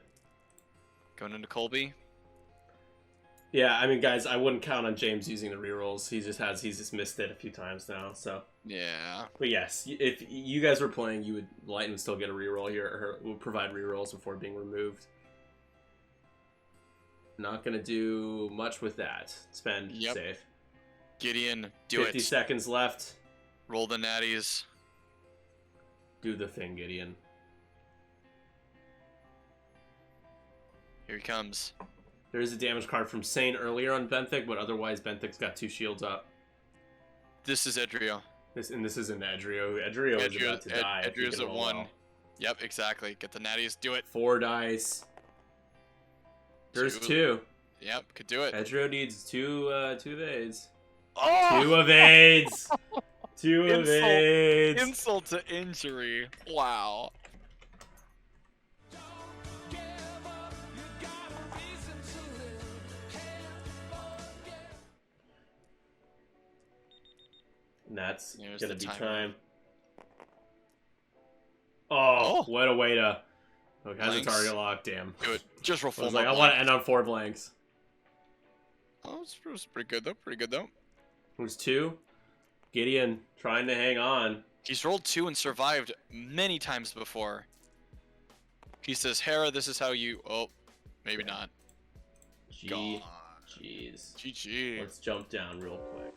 Going into Colby. Yeah, I mean, guys, I wouldn't count on James using the rerolls. He's just missed it a few times now. So. Yeah. But yes, if you guys were playing, Lighten would still get a reroll here, or would provide rerolls before being removed. Not gonna do much with that. Spend save. Gideon, do 50 it. seconds left. Roll the natties. Do the thing, Gideon. Here he comes. There is a damage card from Sane earlier on Benthic, but otherwise Benthic's got 2 shields up. This is Edrio. This is an Edrio. Edrio is about to die. if he Edrio's can at roll 1. well. Yep, exactly. Get the natties. Do it. 4 dice. There's 2. Yep, could do it. Edrio needs 2 evades. Oh! 2 evades. 2 evades. Insult to injury. Wow. And that's There's gonna the be timer. time. Oh, what a way to. Okay, has a Blanks. target lock. Damn. Do it. Just roll I full. was like, I want to end on 4 blanks. Oh, it was pretty good though. Pretty good though. There's 2. Gideon trying to hang on. He's rolled 2 and survived many times before. He says, Hera, this is how you... Oh, maybe not. God. Jeez. GG. Let's jump down real quick.